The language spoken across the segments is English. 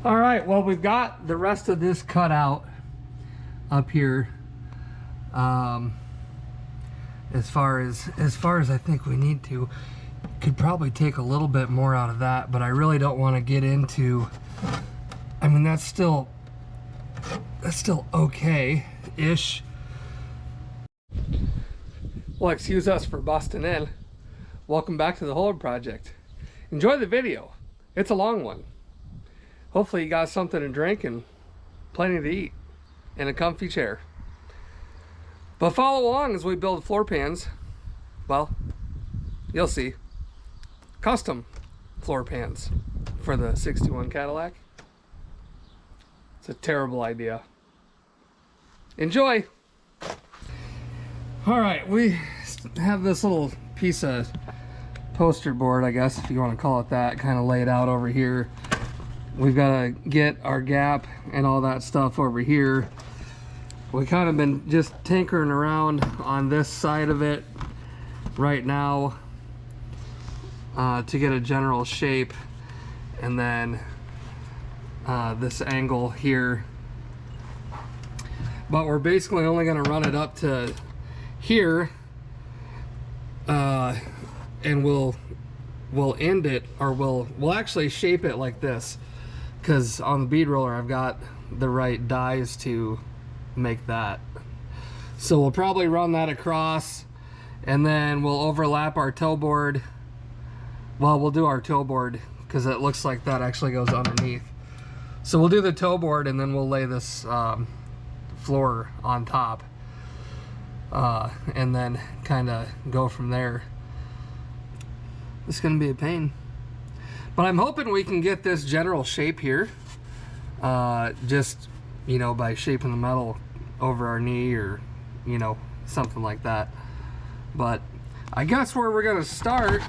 All right, well, we've got the rest of this cut out up here. As far as I think we need to. Could probably take a little bit more out of that, but I really don't want to get into, I mean, that's still okay-ish. Well, excuse us for busting in. Welcome back to the Holder Project. Enjoy the video. It's a long one. Hopefully you got something to drink and plenty to eat and a comfy chair. But follow along as we build floor pans. Well, you'll see. Custom floor pans for the 61 Cadillac. It's a terrible idea. Enjoy. All right, we have this little piece of poster board, I guess, if you want to call it that, kind of laid out over here. We've got to get our gap and all that stuff over here. We kind of been just tinkering around on this side of it right now to get a general shape, and then this angle here. But we're basically only going to run it up to here, and we'll end it, or we'll actually shape it like this, because on the bead roller I've got the right dies to make that. So we'll probably run that across, and then we'll overlap our toe board. Well, we'll do our toe board because it looks like that actually goes underneath. So we'll do the toe board, and then we'll lay this floor on top, and then kind of go from there. It's gonna be a pain, but I'm hoping we can get this general shape here, just, you know, by shaping the metal over our knee, or, you know, something like that. But I guess where we're gonna start,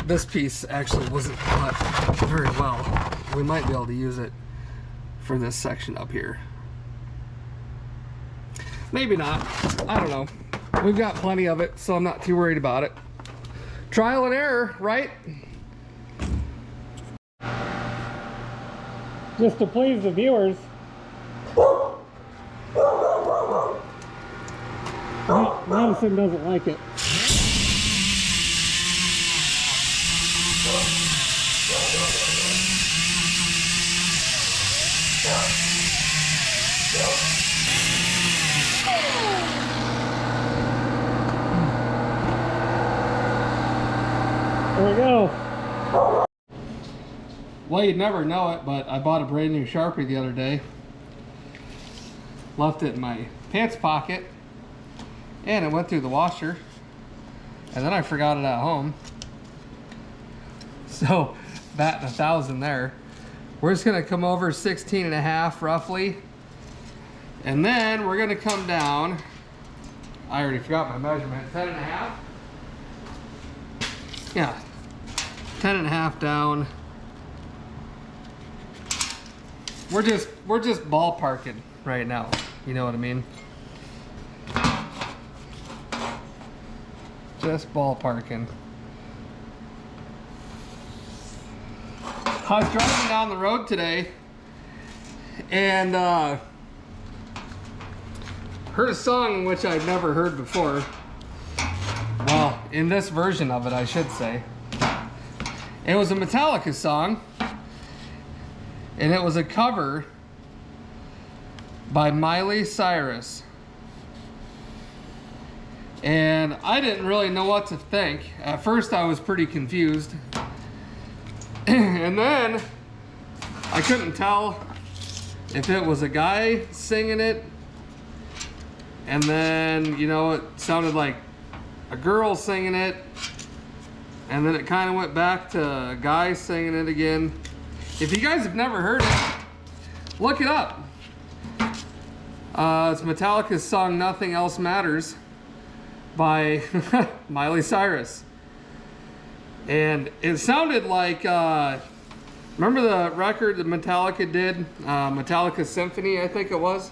this piece actually wasn't cut very well. We might be able to use it for this section up here. Maybe not, I don't know. We've got plenty of it, so I'm not too worried about it. Trial and error, right? Just to please the viewers. Madison doesn't like it. There we go. Well, you'd never know it, but I bought a brand new Sharpie the other day. Left it in my pants pocket, and it went through the washer, and then I forgot it at home. So, batting 1,000 there. We're just gonna come over 16.5 roughly, and then we're gonna come down, I already forgot my measurement, 10.5? Yeah, 10.5 down. We're just ballparking right now, you know what I mean? Just ballparking. I was driving down the road today and heard a song which I'd never heard before. Well, in this version of it, I should say. It was a Metallica song, and it was a cover by Miley Cyrus. And I didn't really know what to think. At first I was pretty confused. And then I couldn't tell if it was a guy singing it, and then, you know, it sounded like a girl singing it, and then it kind of went back to a guy singing it again. If you guys have never heard it, look it up. It's Metallica's song Nothing Else Matters by Miley Cyrus. And it sounded like, remember the record that Metallica did? Metallica Symphony, I think it was.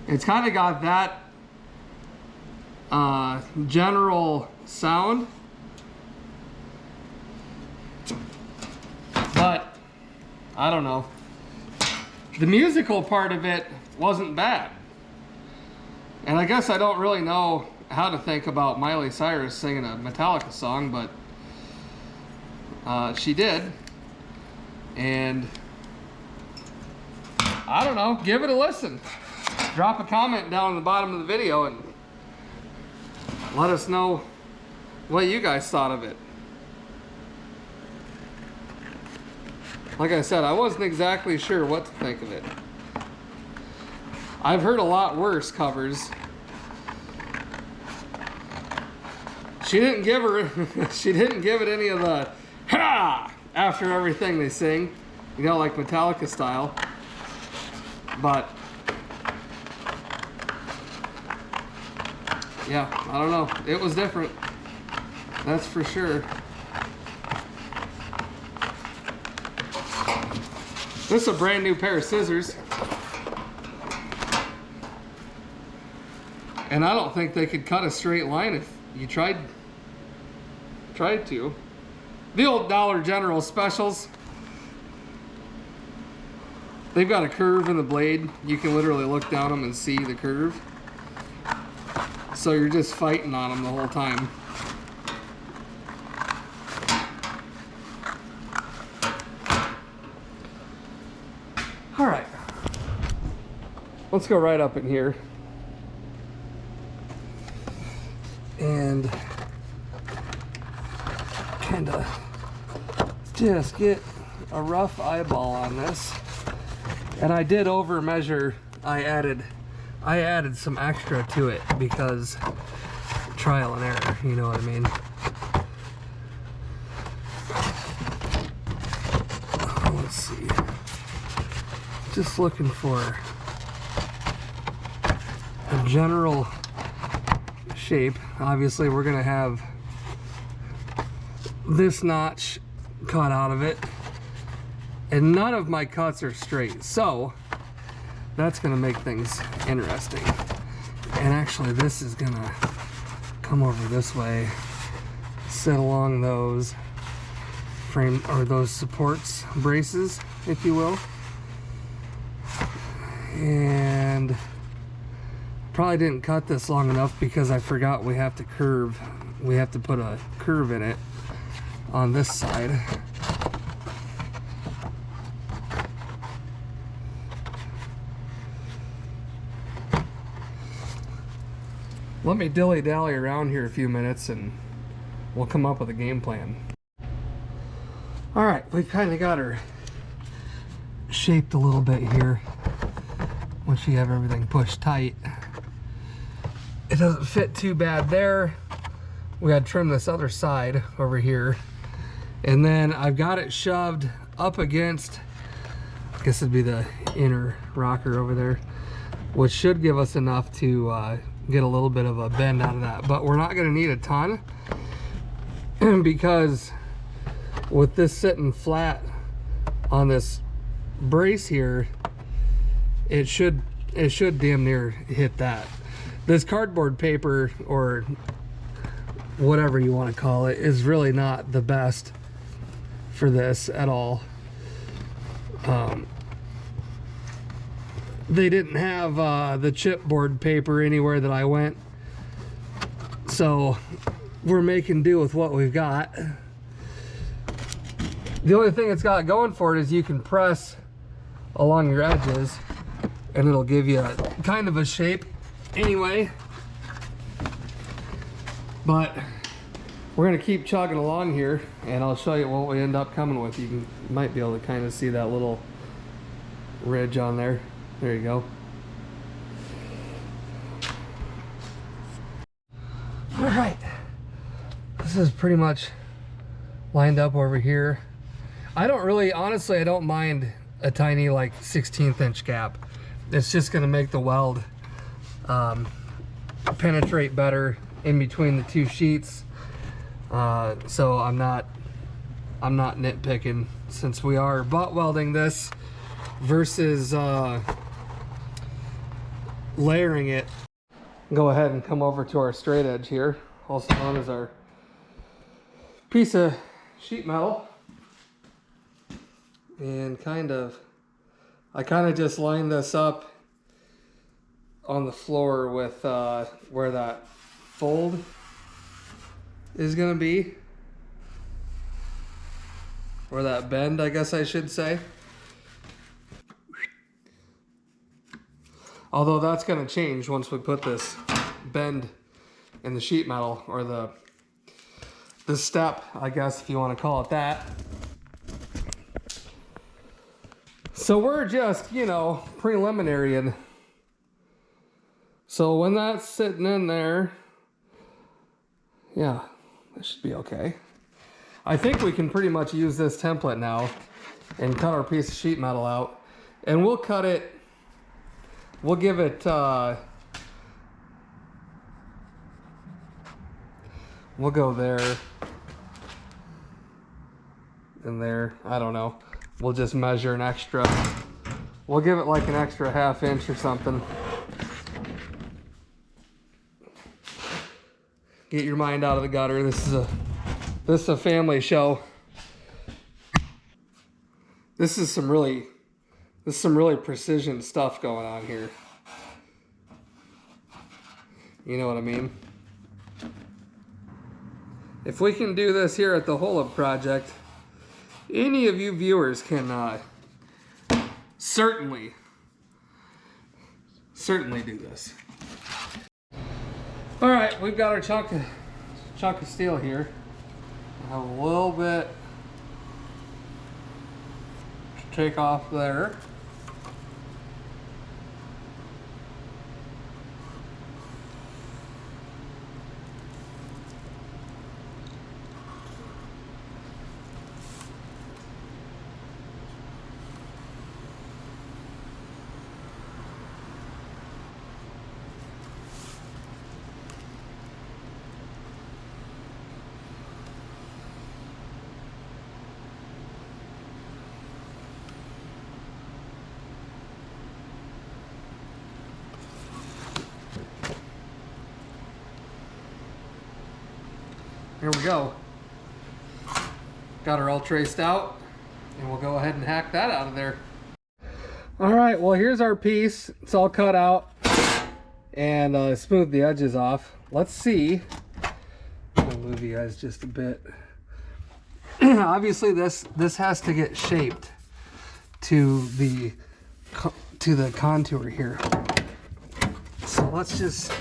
It's kind of got that general sound. But I don't know. The musical part of it wasn't bad. And I guess I don't really know how to think about Miley Cyrus singing a Metallica song, but she did. And I don't know, give it a listen. Drop a comment down in the bottom of the video and let us know what you guys thought of it. Like I said, I wasn't exactly sure what to think of it. I've heard a lot worse covers. She didn't give it any of the ha after everything they sing, you know, like Metallica style. But yeah, I don't know. It was different. That's for sure. This is a brand new pair of scissors. And I don't think they could cut a straight line if you tried to. The old Dollar General specials. They've got a curve in the blade. You can literally look down them and see the curve. So you're just fighting on them the whole time. All right. Let's go right up in here. And kind of just get a rough eyeball on this. And I did over measure. I added some extra to it because trial and error, you know what I mean. Let's see. Just looking for a general shape. Obviously we're gonna have this notch cut out of it, and none of my cuts are straight, so that's gonna make things interesting. And actually this is gonna come over this way, sit along those frame or those supports, braces, if you will. And probably didn't cut this long enough because I forgot we have to curve. We have to put a curve in it on this side. Let me dilly-dally around here a few minutes and we'll come up with a game plan. All right, we've kind of got her shaped a little bit here. Once you have everything pushed tight, it doesn't fit too bad there. We got to trim this other side over here, and then I've got it shoved up against, I guess it'd be the inner rocker over there, which should give us enough to get a little bit of a bend out of that, but we're not going to need a ton because with this sitting flat on this brace here, it should damn near hit that. This cardboard paper, or whatever you want to call it, is really not the best for this at all. They didn't have the chipboard paper anywhere that I went, so we're making do with what we've got. The only thing it's got going for it is you can press along your edges and it'll give you kind of a shape anyway. But we're gonna keep chugging along here and I'll show you what we end up coming with. You might be able to kind of see that little ridge on there. There you go. All right, this is pretty much lined up over here. I don't really, honestly, I don't mind a tiny like 16th inch gap. It's just gonna make the weld penetrate better in between the two sheets. So I'm not nitpicking, since we are butt welding this versus layering it. Go ahead and come over to our straight edge here, also known as our piece of sheet metal. and I kind of just line this up on the floor with where that fold is gonna be, or that bend, I guess I should say. Although that's gonna change once we put this bend in the sheet metal, or the step, I guess, if you want to call it that. So we're just, you know, preliminary, and so when that's sitting in there, yeah, that should be okay. I think we can pretty much use this template now and cut our piece of sheet metal out, and we'll cut it, we'll give it we'll go there and there, I don't know. We'll just measure an extra, we'll give it like an extra ½ inch or something. Get your mind out of the gutter. This is a family show. This is some really precision stuff going on here. You know what I mean? If we can do this here at the Hole-Up Project, any of you viewers can certainly do this. All right, we've got our chunk of steel here. I have a little bit to take off there. Here we go. Got her all traced out, and we'll go ahead and hack that out of there. All right, well, here's our piece. It's all cut out and smooth the edges off. Let's see. I'll move you guys just a bit. Obviously, this has to get shaped to the contour here. So let's just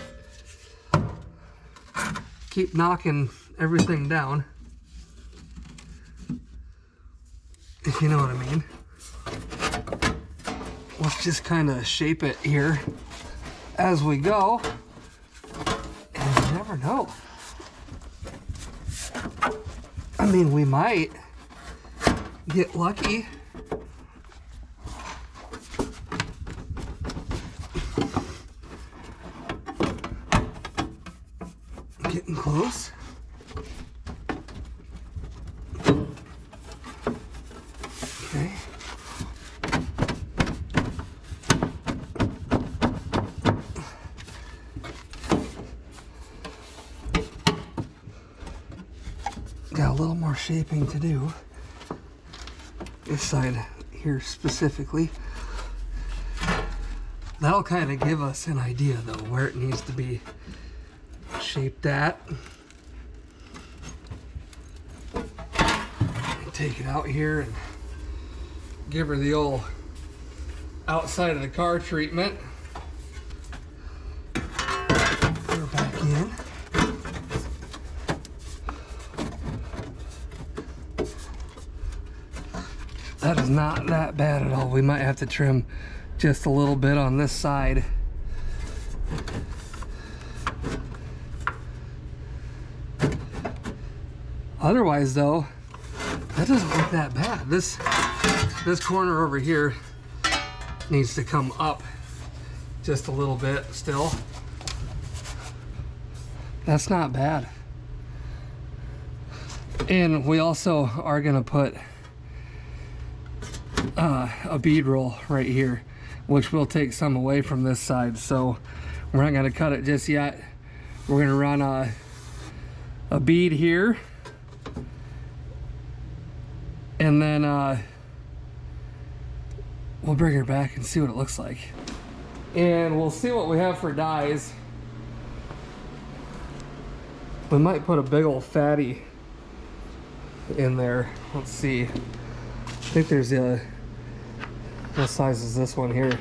keep knocking everything down, if you know what I mean. Let's just kind of shape it here as we go, and you never know. I mean, we might get lucky. Getting close. Okay. Got a little more shaping to do. This side here specifically. That'll kind of give us an idea though where it needs to be shaped at. Take it out here and give her the old outside of the car treatment. Put her back in. That is not that bad at all. We might have to trim just a little bit on this side. Otherwise though, that doesn't look that bad. This corner over here needs to come up just a little bit still. That's not bad. And we also are gonna put a bead roll right here, which will take some away from this side. So we're not gonna cut it just yet. We're gonna run a bead here, and then we'll bring her back and see what it looks like. And we'll see what we have for dies. We might put a big old fatty in there. Let's see. I think there's a, what size is this one here?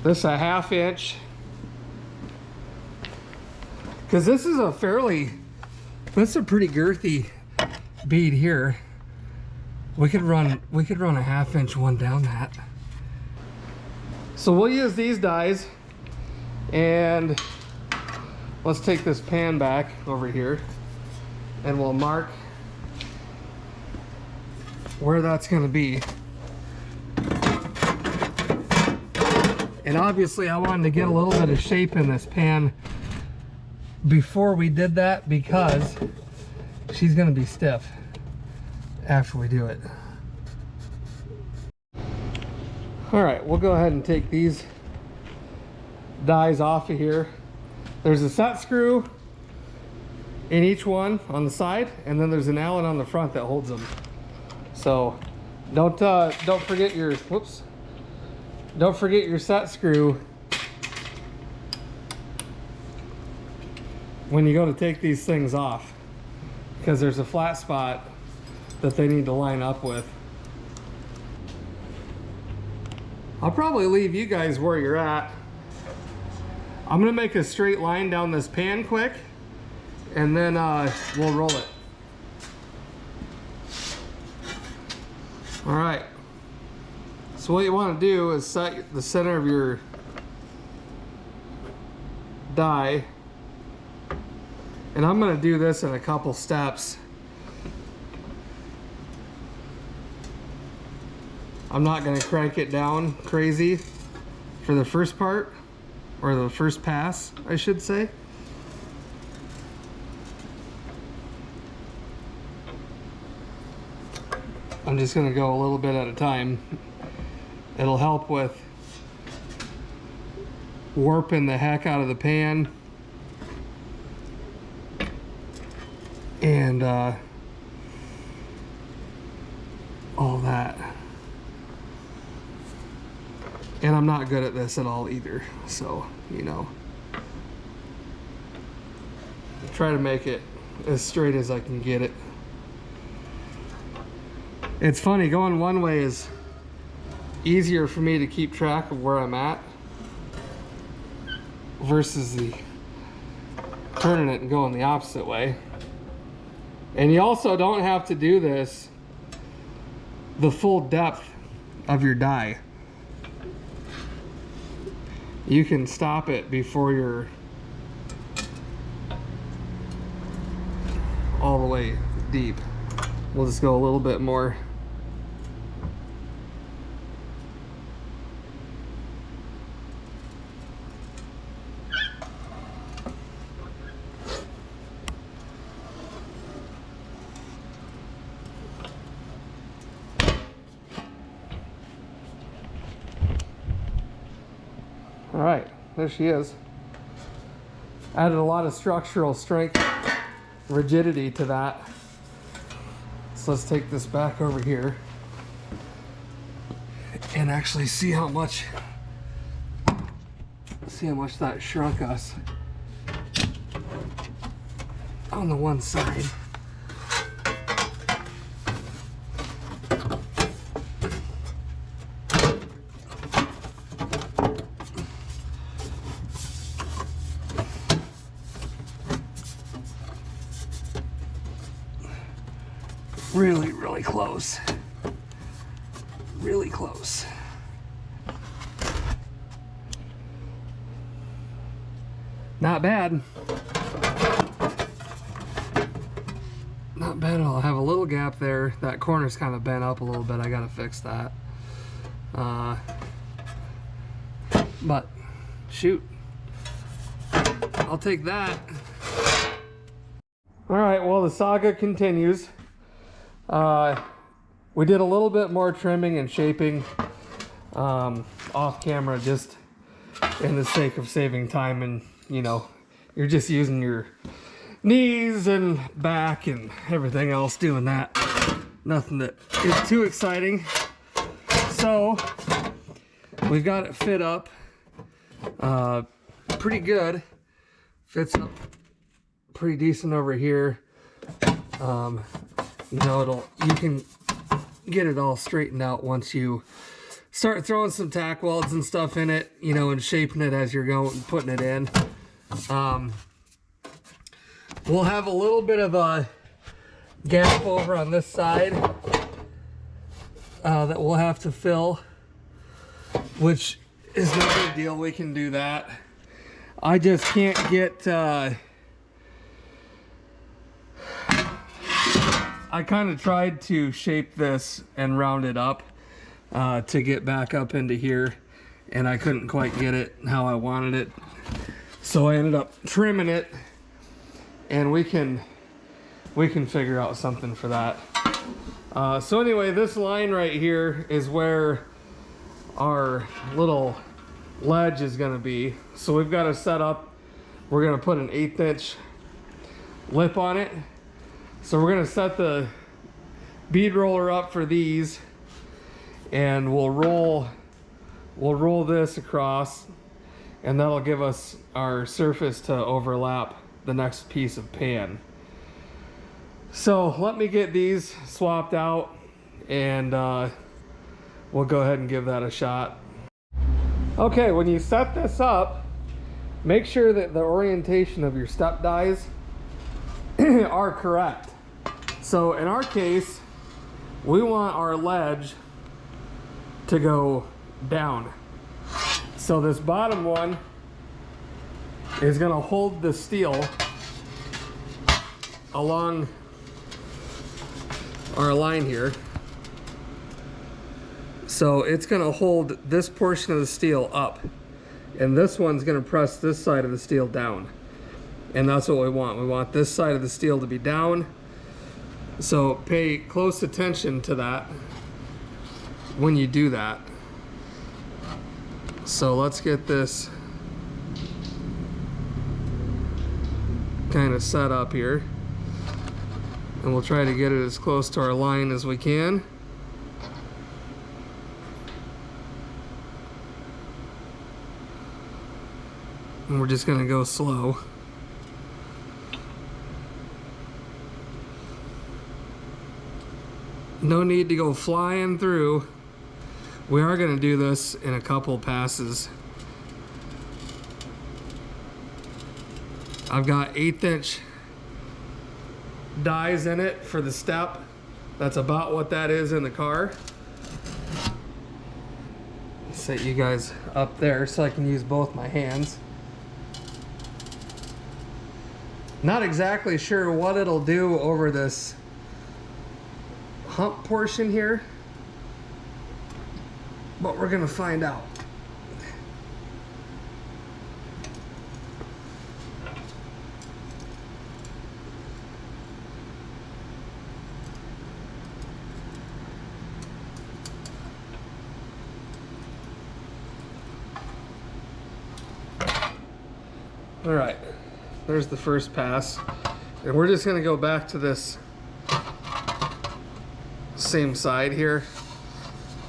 This a 1/2 inch. Because this is a fairly, that's a pretty girthy bead here. We could run a 1/2 inch one down that. So we'll use these dies, and let's take this pan back over here and we'll mark where that's going to be. And obviously I wanted to get a little bit of shape in this pan before we did that, because she's going to be stiff after we do it. All right, we'll go ahead and take these dies off of here. There's a set screw in each one on the side, and then there's an Allen on the front that holds them. So don't forget your, whoops, don't forget your set screw when you go to take these things off, because there's a flat spot that they need to line up with. I'll probably leave you guys where you're at. I'm gonna make a straight line down this pan quick, and then we'll roll it. All right, so what you want to do is set the center of your die, and I'm going to do this in a couple steps. I'm not going to crank it down crazy for the first part, or the first pass, I should say. I'm just going to go a little bit at a time. It'll help with warping the heck out of the pan, and all that. And I'm not good at this at all either, so you know, try to make it as straight as I can get it. It's funny, going one way is easier for me to keep track of where I'm at versus the turning it and going the opposite way. And you also don't have to do this the full depth of your die. You can stop it before you're all the way deep. We'll just go a little bit more. All right, there she is. Added a lot of structural strength, rigidity to that. So let's take this back over here and actually see how much that shrunk us on the one side. Really, really close. Really close. Not bad. Not bad at all. I have a little gap there. That corner's kind of bent up a little bit. I gotta fix that. But shoot, I'll take that. All right, well, the saga continues. We did a little bit more trimming and shaping off camera, just in the sake of saving time, and you know, you're just using your knees and back and everything else doing that. Nothing that is too exciting. So we've got it fit up pretty good. Fits up pretty decent over here. You know, you can get it all straightened out once you start throwing some tack welds and stuff in it, you know, and shaping it as you're going and putting it in. We'll have a little bit of a gap over on this side that we'll have to fill, which is no big deal. We can do that. I just can't get I kind of tried to shape this and round it up to get back up into here, and I couldn't quite get it how I wanted it. So I ended up trimming it, and we can figure out something for that. So anyway, this line right here is where our little ledge is going to be. So we've got to set up, we're going to put an 1/8 inch lip on it. So we're going to set the bead roller up for these, and we'll roll this across, and that'll give us our surface to overlap the next piece of pan. So let me get these swapped out, and we'll go ahead and give that a shot. Okay, when you set this up, make sure that the orientation of your step dies are correct. So in our case, we want our ledge to go down. So this bottom one is going to hold the steel along our line here. So it's going to hold this portion of the steel up, and this one's going to press this side of the steel down. And that's what we want. We want this side of the steel to be down. So pay close attention to that when you do that. So let's get this kind of set up here, and we'll try to get it as close to our line as we can. And we're just going to go slow. No need to go flying through. We are going to do this in a couple passes. I've got 1/8 inch dies in it for the step. That's about what that is in the car. Set you guys up there so I can use both my hands. Not exactly sure what it'll do over this hump portion here, but we're gonna find out. All right, there's the first pass, and we're just gonna go back to this same side here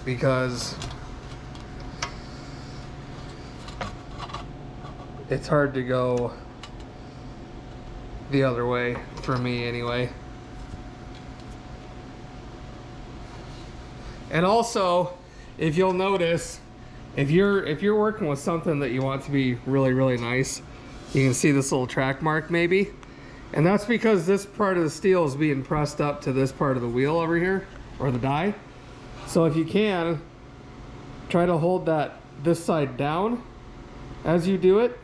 because it's hard to go the other way for me anyway. And also, if you'll notice, if you're working with something that you want to be really nice, you can see this little track mark maybe, and that's because this part of the steel is being pressed up to this part of the wheel over here, or the die. So if you can, try to hold this side down as you do it,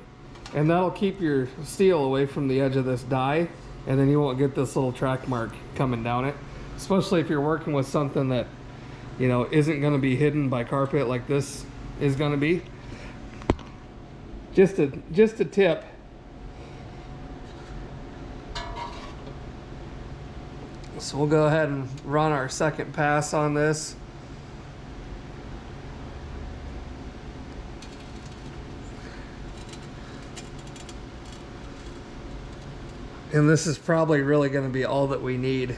and that'll keep your steel away from the edge of this die, and then you won't get this little track mark coming down it, especially if you're working with something that, you know, isn't going to be hidden by carpet like this is going to be. Just a tip. So we'll go ahead and run our second pass on this. And this is probably really going to be all that we need.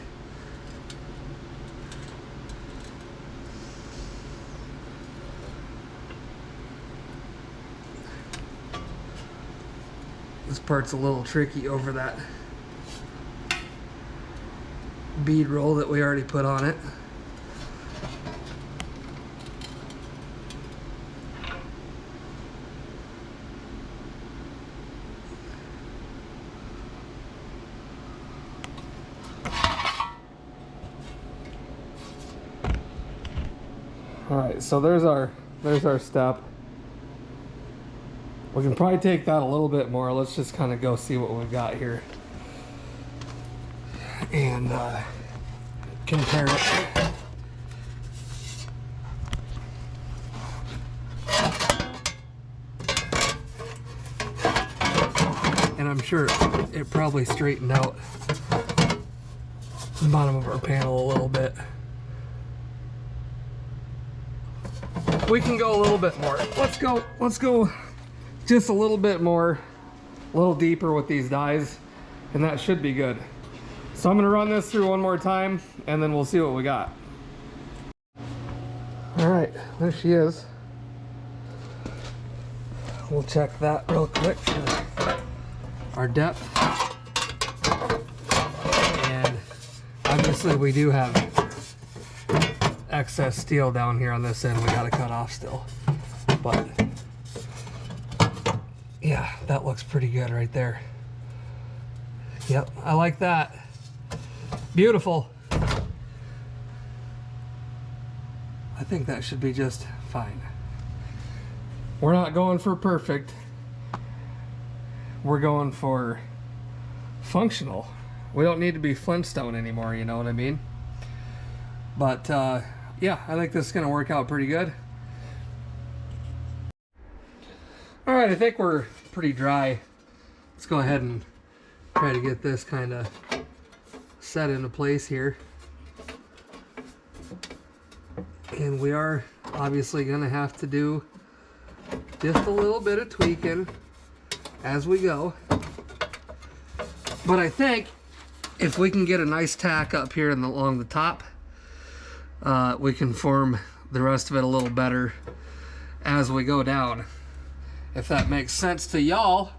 This part's a little tricky over that bead roll that we already put on it. All right, so there's our step. We can probably take that a little bit more. Let's just kind of go see what we've got here and compare it. And I'm sure it probably straightened out the bottom of our panel a little bit. We can go a little bit more. Let's go just a little bit more, a little deeper with these dies, and that should be good. So I'm gonna run this through one more time and then we'll see what we got. All right, there she is. We'll check that real quick for our depth. And obviously we do have excess steel down here on this end we gotta cut off still. But yeah, that looks pretty good right there. Yep, I like that. Beautiful. I think that should be just fine. We're not going for perfect. We're going for functional. We don't need to be Flintstone anymore, you know what I mean? But yeah, I think this is gonna work out pretty good. All right, I think we're pretty dry. Let's go ahead and try to get this kind of set into place here. And we are obviously gonna have to do just a little bit of tweaking as we go. But I think if we can get a nice tack up here along the top, we can form the rest of it a little better as we go down. If that makes sense to y'all.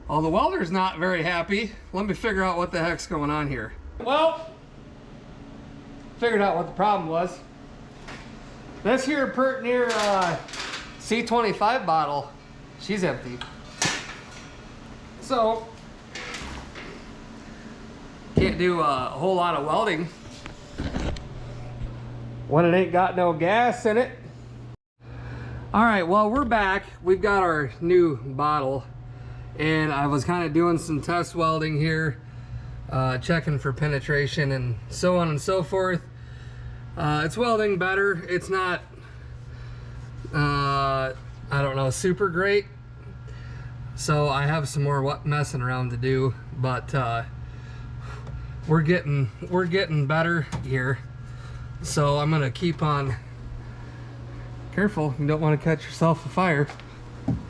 Oh, the welder's not very happy. Let me figure out what the heck's going on here. Well, figured out what the problem was. This here pert near C25 bottle, she's empty. So, can't do a whole lot of welding when it ain't got no gas in it. All right, well, we're back. We've got our new bottle, and I was kind of doing some test welding here, checking for penetration and so on and so forth. It's welding better. It's not, I don't know, super great. So I have some more messing around to do, but we're getting better here. So I'm gonna keep on. Careful, you don't want to catch yourself afire.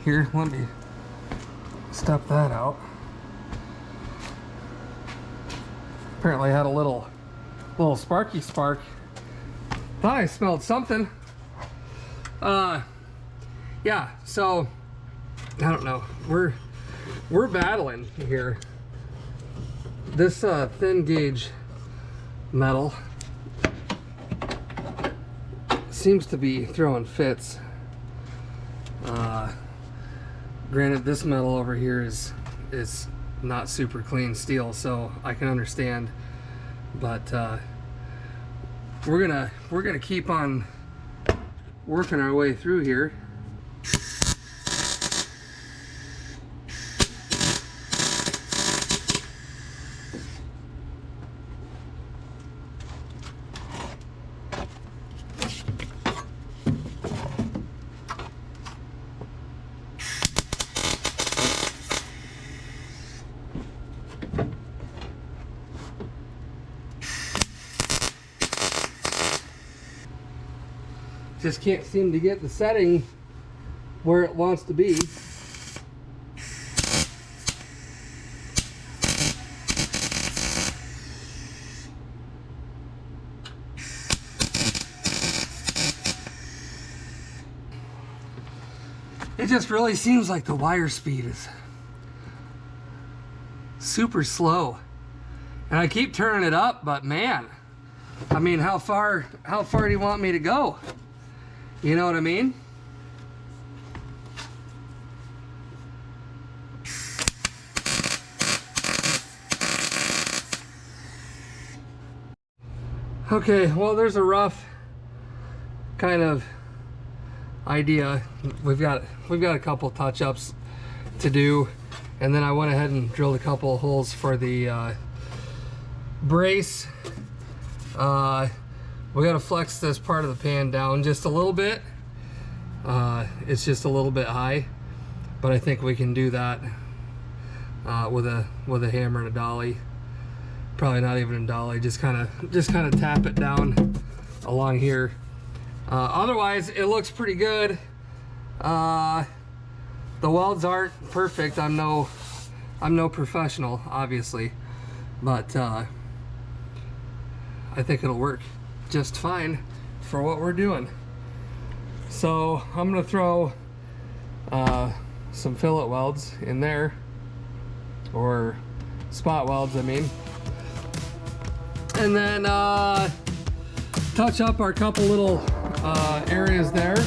Here, let me step that out. Apparently I had a little sparky spark. Thought I smelled something. Yeah, so I don't know. We're battling here. This thin gauge metal seems to be throwing fits. Granted, this metal over here is not super clean steel, so I can understand. But we're gonna keep on working our way through here. Just can't seem to get the setting where it wants to be. It just really seems like the wire speed is super slow. And I keep turning it up, but man, I mean, how far do you want me to go? You know what I mean? Okay, well, there's a rough kind of idea. We've got a couple touch-ups to do, and then I went ahead and drilled a couple of holes for the brace. We got to flex this part of the pan down just a little bit. It's just a little bit high, but I think we can do that with a hammer and a dolly. Probably not even a dolly. Just kind of tap it down along here. Otherwise, it looks pretty good. The welds aren't perfect. I'm no professional, obviously, but I think it'll work just fine for what we're doing. So I'm gonna throw some fillet welds in there, or spot welds, I mean, and then touch up our couple little areas there,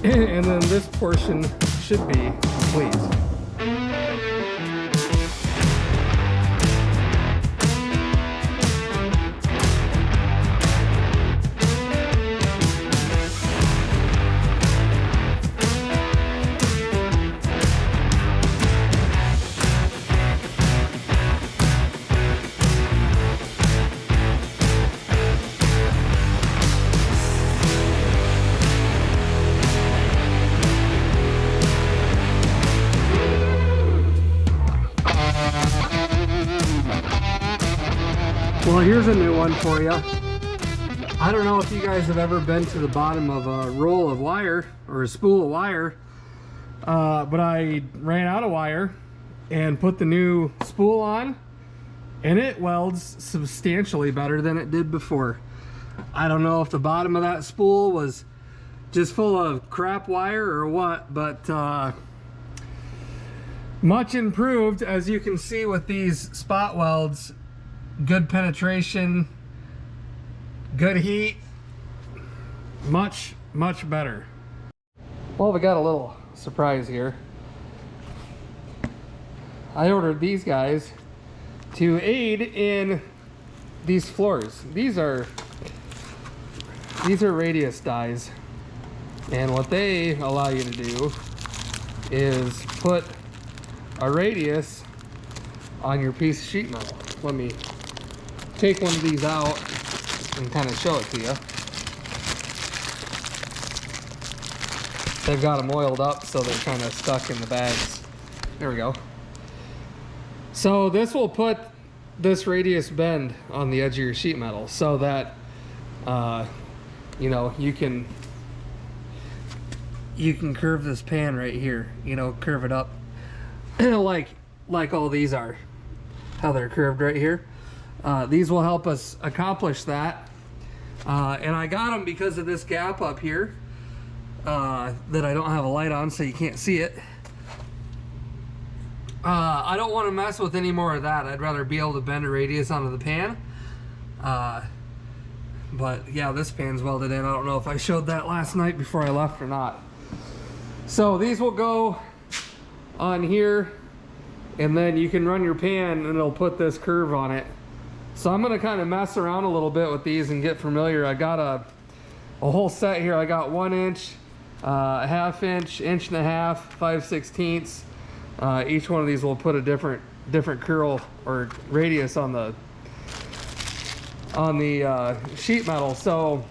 and then this portion should be complete. Well, here's a new one for you. I don't know if you guys have ever been to the bottom of a roll of wire or a spool of wire, but I ran out of wire and put the new spool on, and it welds substantially better than it did before. I don't know if the bottom of that spool was just full of crap wire or what, but much improved, as you can see with these spot welds. Good penetration, good heat, much better. Well, we got a little surprise here. I ordered these guys to aid in these floors. These are radius dies, and what they allow you to do is put a radius on your piece of sheet metal. Let me take one of these out and kind of show it to you. They've got them oiled up, so they're kind of stuck in the bags. There we go. So this will put this radius bend on the edge of your sheet metal, so that you know, you can curve this pan right here, you know, curve it up like all these are, how they're curved right here. These will help us accomplish that, and I got them because of this gap up here that I don't have a light on, so you can't see it. I don't want to mess with any more of that. I'd rather be able to bend a radius onto the pan. But yeah, this pan's welded in. I don't know if I showed that last night before I left or not. So these will go on here, and then you can run your pan and it'll put this curve on it. So I'm gonna kind of mess around a little bit with these and get familiar. I got a whole set here. I got 1 inch, a ½ inch, 1.5 inch, 5/16. Each one of these will put a different curl or radius on the sheet metal. So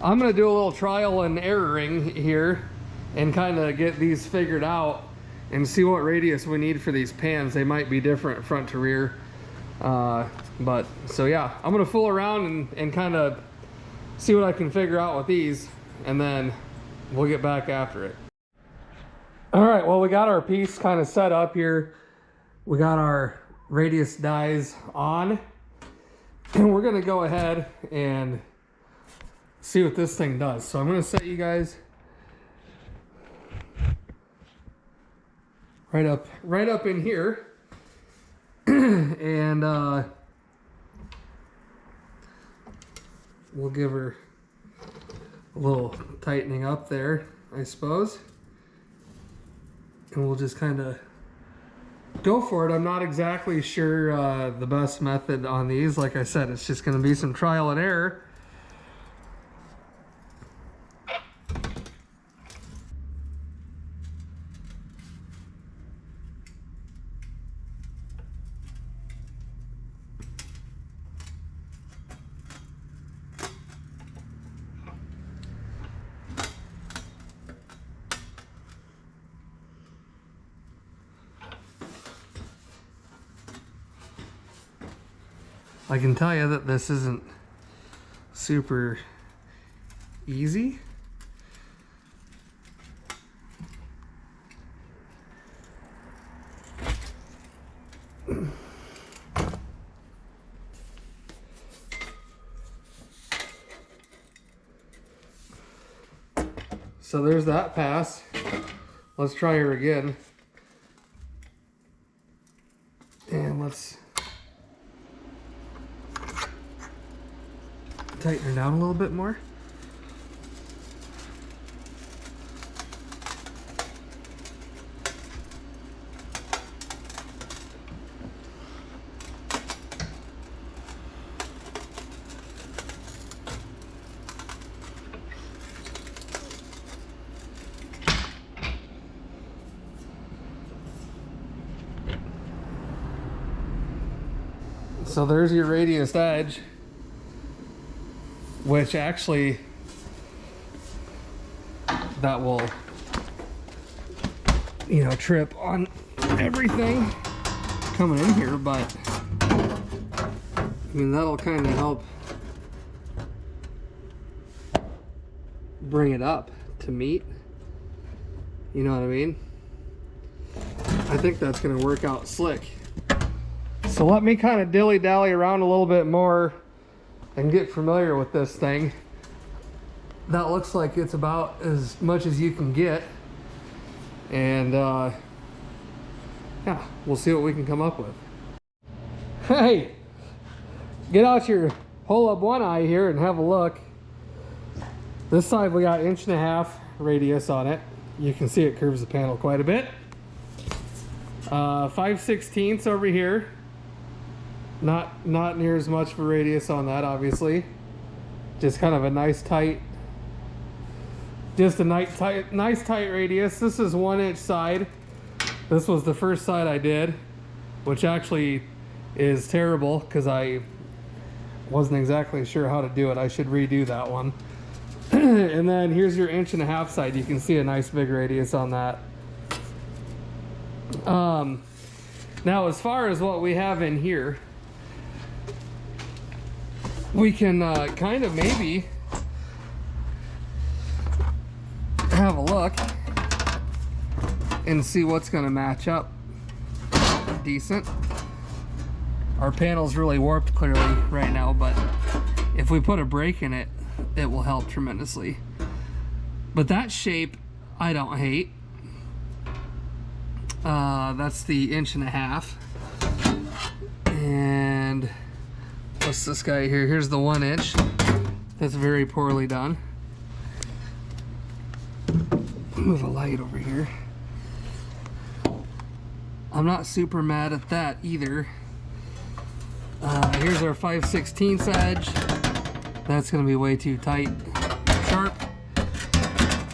I'm gonna do a little trial and erroring here and kind of get these figured out and see what radius we need for these pans. They might be different front to rear. But so yeah, I'm gonna fool around and kind of see what I can figure out with these, and then we'll get back after it. All right, well, we got our piece kind of set up here. We got our radius dies on, and we're gonna go ahead and see what this thing does. So I'm gonna set you guys right up in here. And we'll give her a little tightening up there, I suppose. And we'll just kind of go for it. I'm not exactly sure the best method on these. Like I said, it's just going to be some trial and error. I can tell you that this isn't super easy. So there's that pass. Let's try her again. And let's tighten her down a little bit more. So there's your radius edge, which actually that will, you know, trip on everything coming in here, but I mean that'll kind of help bring it up to meet, you know what I mean? I think that's going to work out slick. So let me kind of dilly-dally around a little bit more and get familiar with this thing. That looks like it's about as much as you can get. And yeah, we'll see what we can come up with. Hey, get out your hold up one eye here and have a look. This side we got 1.5 inch radius on it. You can see it curves the panel quite a bit. 5/16 over here. Not near as much of a radius on that, obviously. Just kind of a nice tight, just a nice tight radius. This is 1 inch side. This was the first side I did, which actually is terrible because I wasn't exactly sure how to do it. I should redo that one. And then here's your 1.5 inch side. You can see a nice big radius on that. Now as far as what we have in here, we can kind of maybe have a look and see what's going to match up decent. Our panel's really warped clearly right now, but if we put a break in it, it will help tremendously. But that shape I don't hate. That's the 1.5 inch. And what's this guy here? Here's the 1 inch. That's very poorly done. Move a light over here. I'm not super mad at that either. Here's our 5/16 edge. That's going to be way too tight, sharp.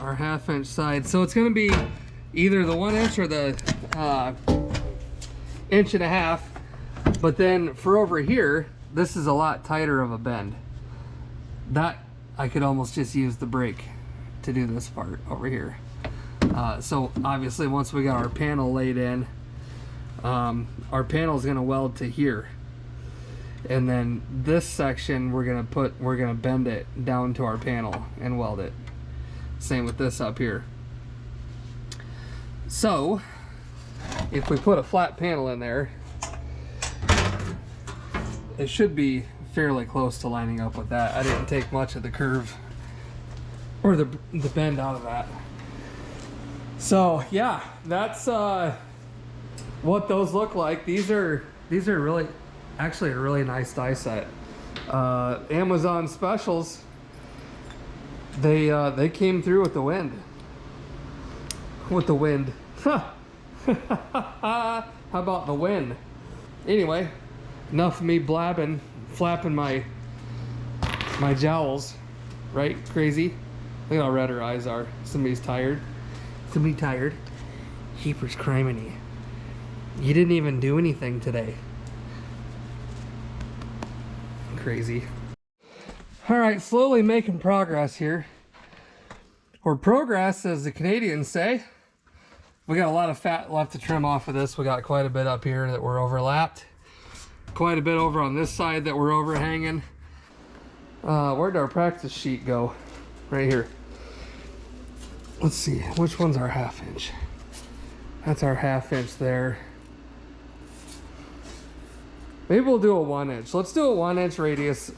Our 1/2 inch side. So it's going to be either the 1 inch or the 1.5 inch. But then for over here, this is a lot tighter of a bend. That I could almost just use the brake to do this part over here. So obviously once we got our panel laid in, our panel is going to weld to here. And then this section we're gonna bend it down to our panel and weld it. Same with this up here. So if we put a flat panel in there, it should be fairly close to lining up with that. I didn't take much of the curve or the bend out of that. So yeah, that's what those look like. These are really, actually a really nice die set. Amazon specials. They came through with the wind. With the wind. How about the wind? Anyway, enough of me blabbing, flapping my jowls. Right? Crazy. Look how red her eyes are. Somebody's tired. Somebody tired. Heapers criminy. You didn't even do anything today. Crazy. All right, slowly making progress here. Or progress, as the Canadians say. We got a lot of fat left to trim off of this. We got quite a bit up here that we're overlapped. Quite a bit over on this side that we're overhanging. Where'd our practice sheet go? Right here. Let's see, which one's our 1/2 inch? That's our 1/2 inch there. Maybe we'll do a 1 inch. Let's do a 1 inch radius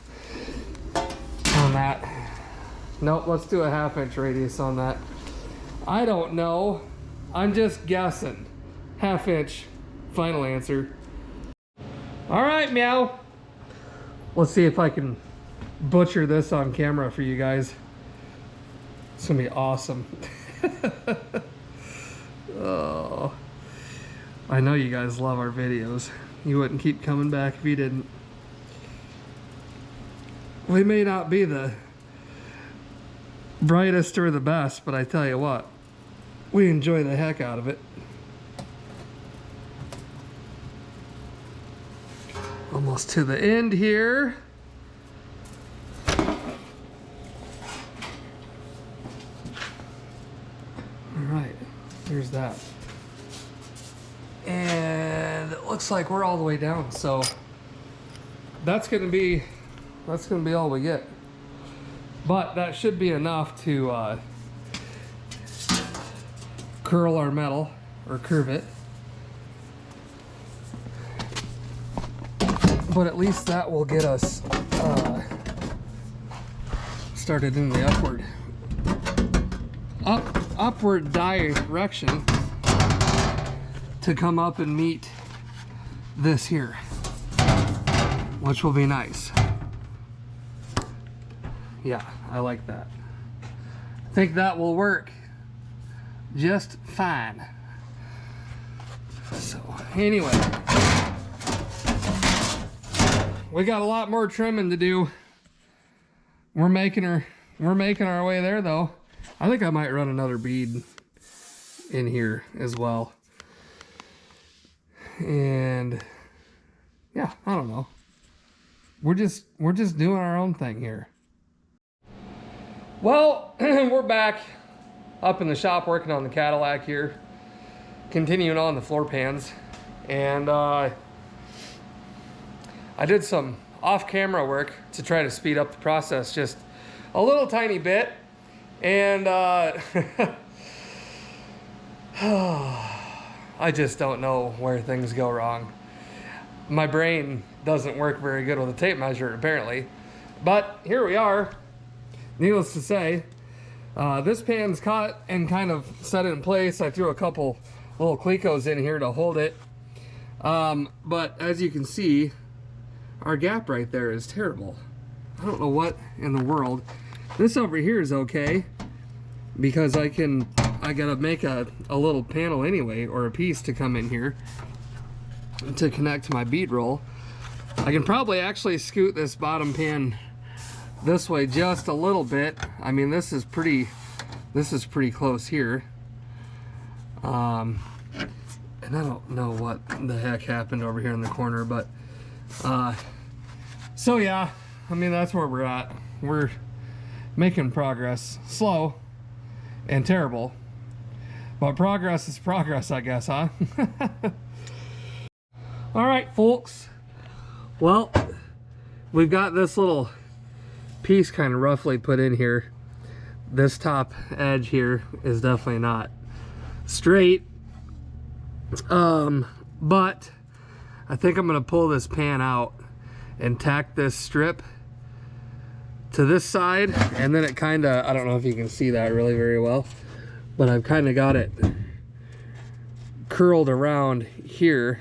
on that. Nope, let's do a 1/2 inch radius on that. I don't know. I'm just guessing. 1/2 inch, final answer. All right, meow. Let's see if I can butcher this on camera for you guys. It's gonna be awesome. Oh, I know you guys love our videos. You wouldn't keep coming back if you didn't. We may not be the brightest or the best, but I tell you what, we enjoy the heck out of it. Almost to the end here. Alright, here's that. And it looks like we're all the way down, so that's gonna be all we get. But that should be enough to curl our metal, or curve it. But at least that will get us started in the upward direction to come up and meet this here, which will be nice. Yeah, I like that. I think that will work just fine. So anyway, we got a lot more trimming to do. We're making our way there though. I think I might run another bead in here as well. And yeah, I don't know. We're just doing our own thing here. Well, we're back up in the shop working on the Cadillac here, continuing on the floor pans, and I did some off-camera work to try to speed up the process just a little tiny bit, and I just don't know where things go wrong. My brain doesn't work very good with a tape measure apparently, but here we are. Needless to say, this pan's caught and kind of set in place. I threw a couple little Clecos in here to hold it, but as you can see, our gap right there is terrible. I don't know what in the world. This over here is okay because I gotta make a little panel anyway, or a piece to come in here to connect to my bead roll. I can probably actually scoot this bottom pan this way just a little bit. I mean, this is pretty close here. And I don't know what the heck happened over here in the corner, but so yeah, I mean, that's where we're at. We're making progress. Slow and terrible, but progress is progress, I guess, huh? All right, folks. Well, we've got this little piece kind of roughly put in here. This top edge here is definitely not straight, but I think I'm gonna pull this pan out and tack this strip to this side, and then it kind of, I don't know if you can see that really very well, but I've kind of got it curled around here.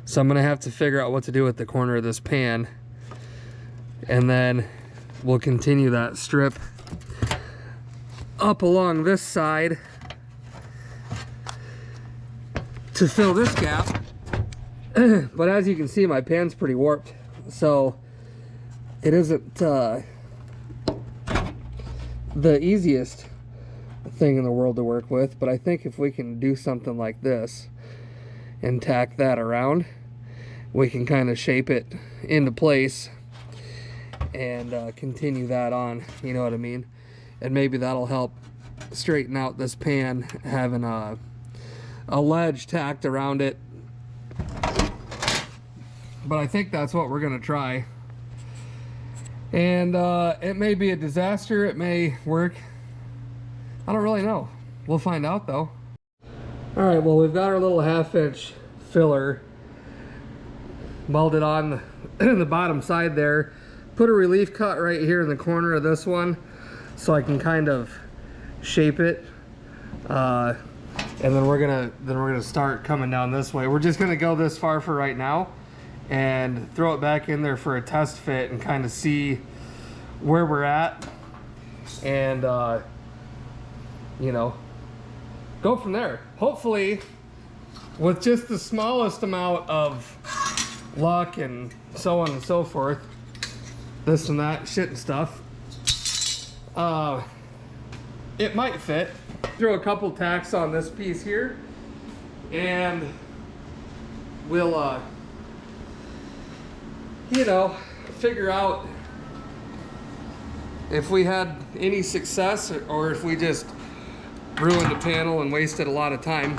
So I'm gonna have to figure out what to do with the corner of this pan. And then we'll continue that strip up along this side to fill this gap. But as you can see, my pan's pretty warped, so it isn't the easiest thing in the world to work with. But I think if we can do something like this and tack that around, we can kind of shape it into place and continue that on, you know what I mean? And maybe that'll help straighten out this pan, having a ledge tacked around it. But I think that's what we're gonna try. And it may be a disaster, it may work. I don't really know. We'll find out though. All right, well, we've got our little 1/2-inch filler welded on the bottom side there. Put a relief cut right here in the corner of this one so I can kind of shape it. And then we're gonna start coming down this way. We're just gonna go this far for right now and throw it back in there for a test fit and kind of see where we're at, and you know, go from there. Hopefully with just the smallest amount of luck and so on and so forth, this and that shit and stuff, it might fit. Throw a couple tacks on this piece here and we'll you know, figure out if we had any success or if we just ruined the panel and wasted a lot of time.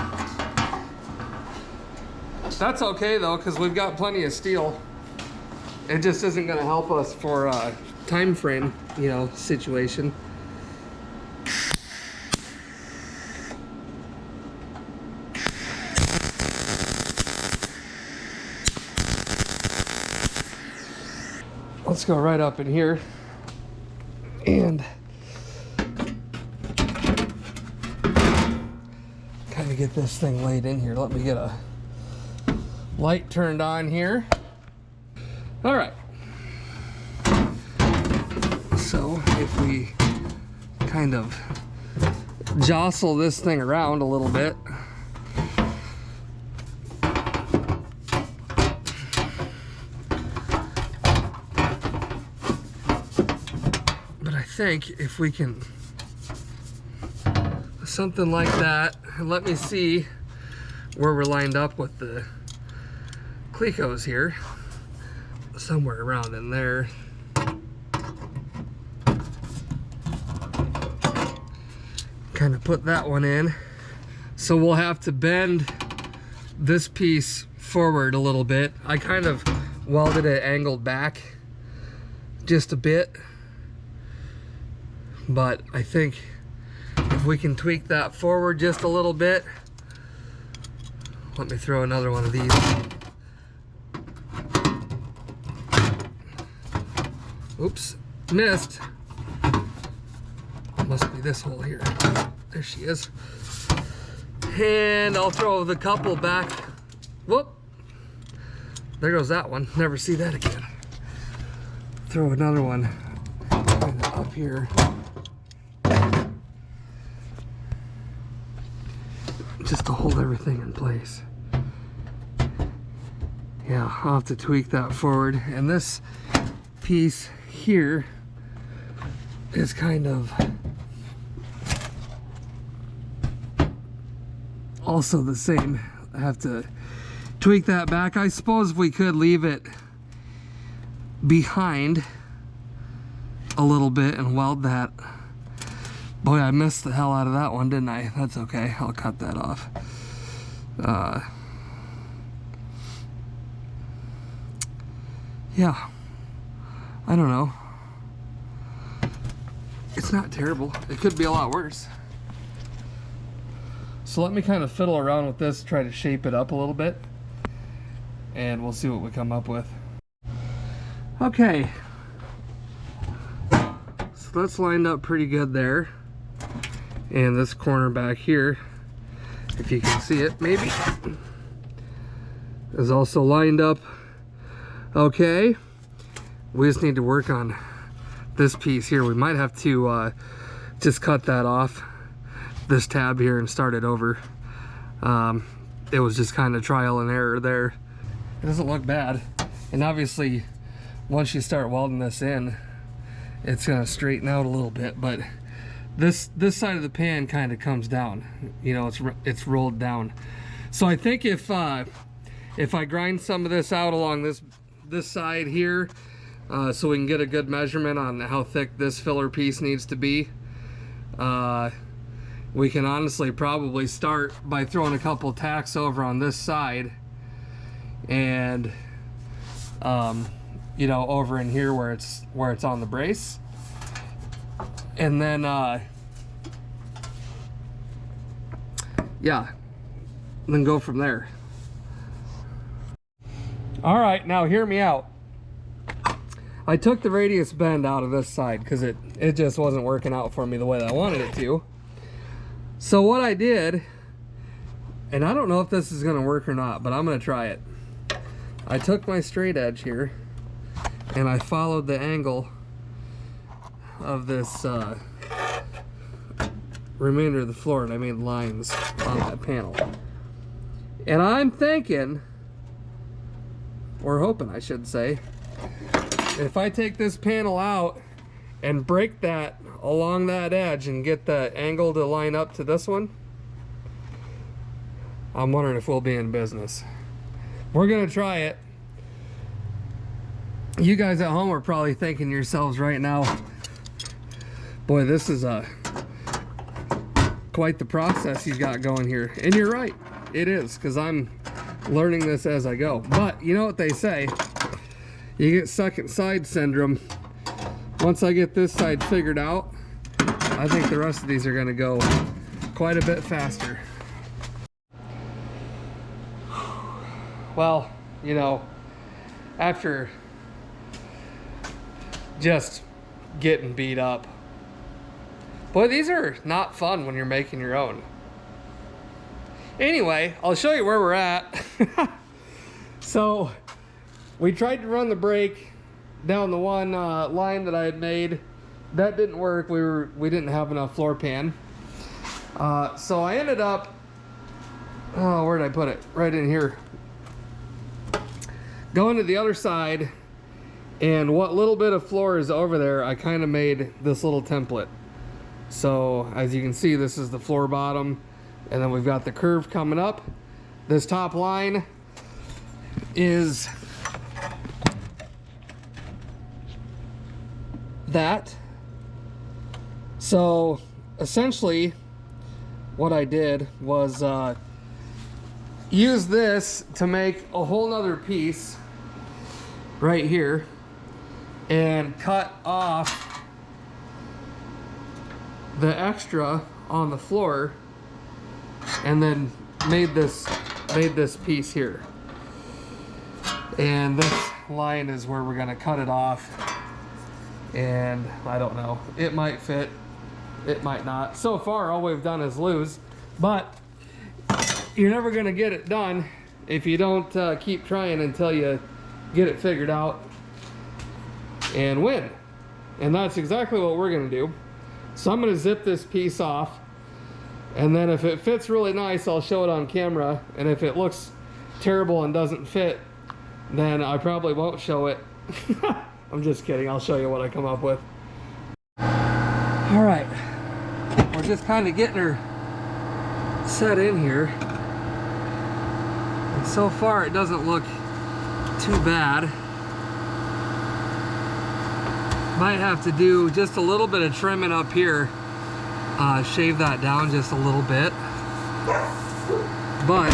That's okay though, because we've got plenty of steel. It just isn't going to help us for a time frame, you know, situation. Let's go right up in here and kind of get this thing laid in here. Let me get a light turned on here. All right. So if we kind of jostle this thing around a little bit, I think if we can something like that, and let me see where we're lined up with the clecos here, somewhere around in there. Kind of put that one in. So we'll have to bend this piece forward a little bit. I kind of welded it angled back just a bit. But I think if we can tweak that forward just a little bit. Let me throw another one of these. Oops, missed. Must be this hole here. There she is. And I'll throw the couple back. Whoop. There goes that one. Never see that again. Throw another one kind of up here. Just to hold everything in place. Yeah, I'll have to tweak that forward. And this piece here is kind of also the same. I have to tweak that back. I suppose we could leave it behind a little bit and weld that. Boy, I missed the hell out of that one, didn't I? That's okay, I'll cut that off. Yeah, I don't know. It's not terrible. It could be a lot worse. So let me kind of fiddle around with this, try to shape it up a little bit, and we'll see what we come up with. Okay, so that's lined up pretty good there. And this corner back here if you can see it, maybe, is also lined up okay. We just need to work on this piece here. We might have to just cut that off, this tab here, and start it over. It was just kind of trial and error there. It doesn't look bad, and obviously once you start welding this in, it's gonna straighten out a little bit, but this side of the pan kind of comes down, you know, it's rolled down. So I think if I grind some of this out along this side here, so we can get a good measurement on how thick this filler piece needs to be, we can honestly probably start by throwing a couple tacks over on this side, and you know, over in here where it's on the brace, and then yeah, then go from there. All right, now hear me out. I took the radius bend out of this side because it just wasn't working out for me the way that I wanted it to. So what I did, and I don't know if this is gonna work or not, but I'm gonna try it. I took my straight edge here and I followed the angle of this remainder of the floor, and I made lines on that panel. And I'm thinking, or hoping I should say, if I take this panel out and break that along that edge and get the angle to line up to this one, I'm wondering if we'll be in business. We're gonna try it. You guys at home are probably thinking to yourselves right now, boy, this is quite the process he's got going here. And you're right, it is, because I'm learning this as I go. But you know what they say, you get second side syndrome. Once I get this side figured out, I think the rest of these are gonna go quite a bit faster. Well, you know, after just getting beat up, boy, these are not fun when you're making your own. Anyway, I'll show you where we're at. So we tried to run the brake down the one line that I had made. That didn't work. We didn't have enough floor pan. So I ended up, oh, where did I put it? Right in here. Going to the other side, and what little bit of floor is over there, I kind of made this little template. So as you can see, this is the floor bottom, and then we've got the curve coming up. This top line is that. So essentially what I did was use this to make a whole nother piece right here and cut off the extra on the floor, and then made this piece here. And this line is where we're gonna cut it off. And I don't know, it might fit, it might not. So far all we've done is lose, but you're never gonna get it done if you don't keep trying until you get it figured out and win. And that's exactly what we're gonna do. So I'm gonna zip this piece off, and then if it fits really nice, I'll show it on camera, and if it looks terrible and doesn't fit, then I probably won't show it. I'm just kidding, I'll show you what I come up with. All right, we're just kind of getting her set in here. And so far it doesn't look too bad. Might have to do just a little bit of trimming up here, shave that down just a little bit, but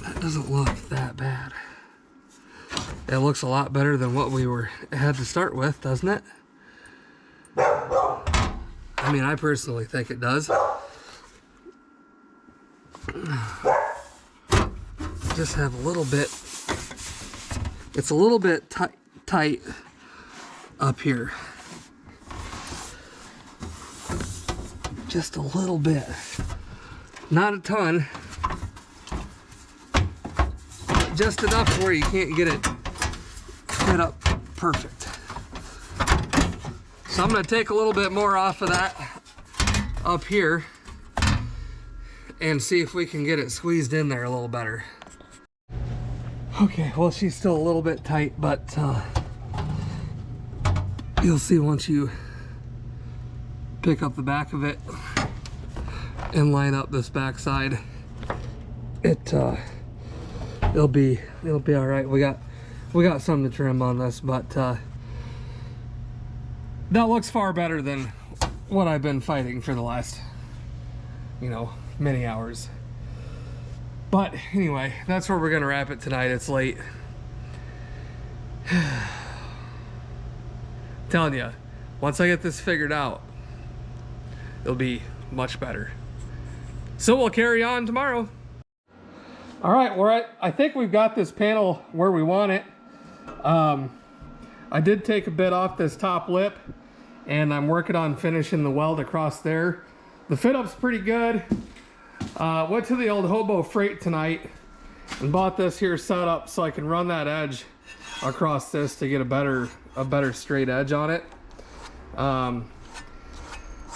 that doesn't look that bad. It looks a lot better than what we had to start with, doesn't it? I mean, I personally think it does. Just have a little bit, it's a little bit tight up here. just a little bit. Not a ton. Just enough where you can't get it fit up perfect. So I'm going to take a little bit more off of that up here and see if we can get it squeezed in there a little better. Okay, well, she's still a little bit tight, but you'll see once you pick up the back of it and line up this back side, it'll be all right. We got some to trim on this, but that looks far better than what I've been fighting for the last, you know, many hours. But anyway, that's where we're gonna wrap it tonight. It's late. Telling you, once I get this figured out, it'll be much better. So we'll carry on tomorrow. All right, I think we've got this panel where we want it. I did take a bit off this top lip, and I'm working on finishing the weld across there. The fit up's pretty good. Went to the old Hobo Freight tonight and bought this here set up so I can run that edge across this to get a better straight edge on it. I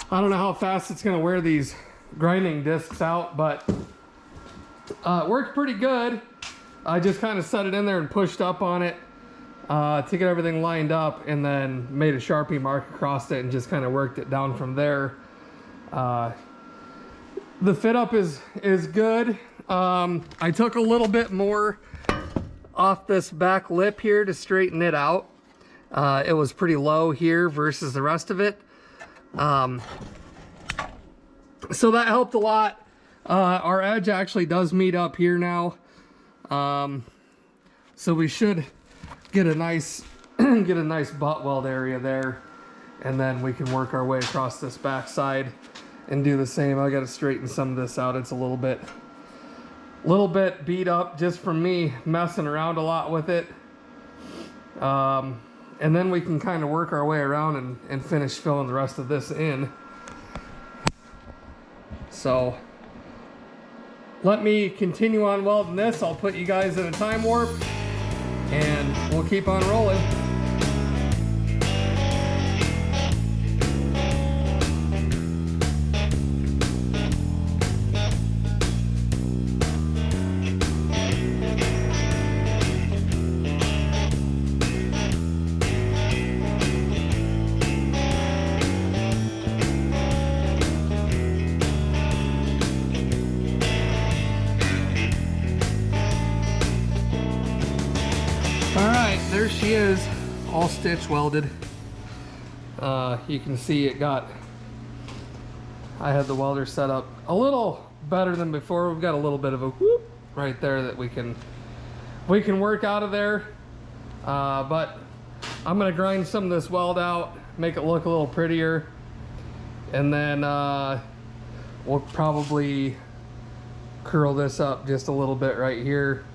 don't know how fast it's gonna wear these grinding discs out, but it worked pretty good. I just kind of set it in there and pushed up on it to get everything lined up, and then made a Sharpie mark across it and just kind of worked it down from there. The fit up is good. I took a little bit more off this back lip here to straighten it out. It was pretty low here versus the rest of it. So that helped a lot. Our edge actually does meet up here now. So we should get a nice butt weld area there, and then we can work our way across this back side and do the same. I got to straighten some of this out. It's a little bit beat up just from me messing around a lot with it. And then we can kind of work our way around and finish filling the rest of this in. So let me continue on welding this. I'll put you guys in a time warp and we'll keep on rolling. There she is, all stitch welded. You can see I had the welder set up a little better than before. We've got a little bit of a whoop right there that we can work out of there. But I'm gonna grind some of this weld out, make it look a little prettier, and then we'll probably curl this up just a little bit right here.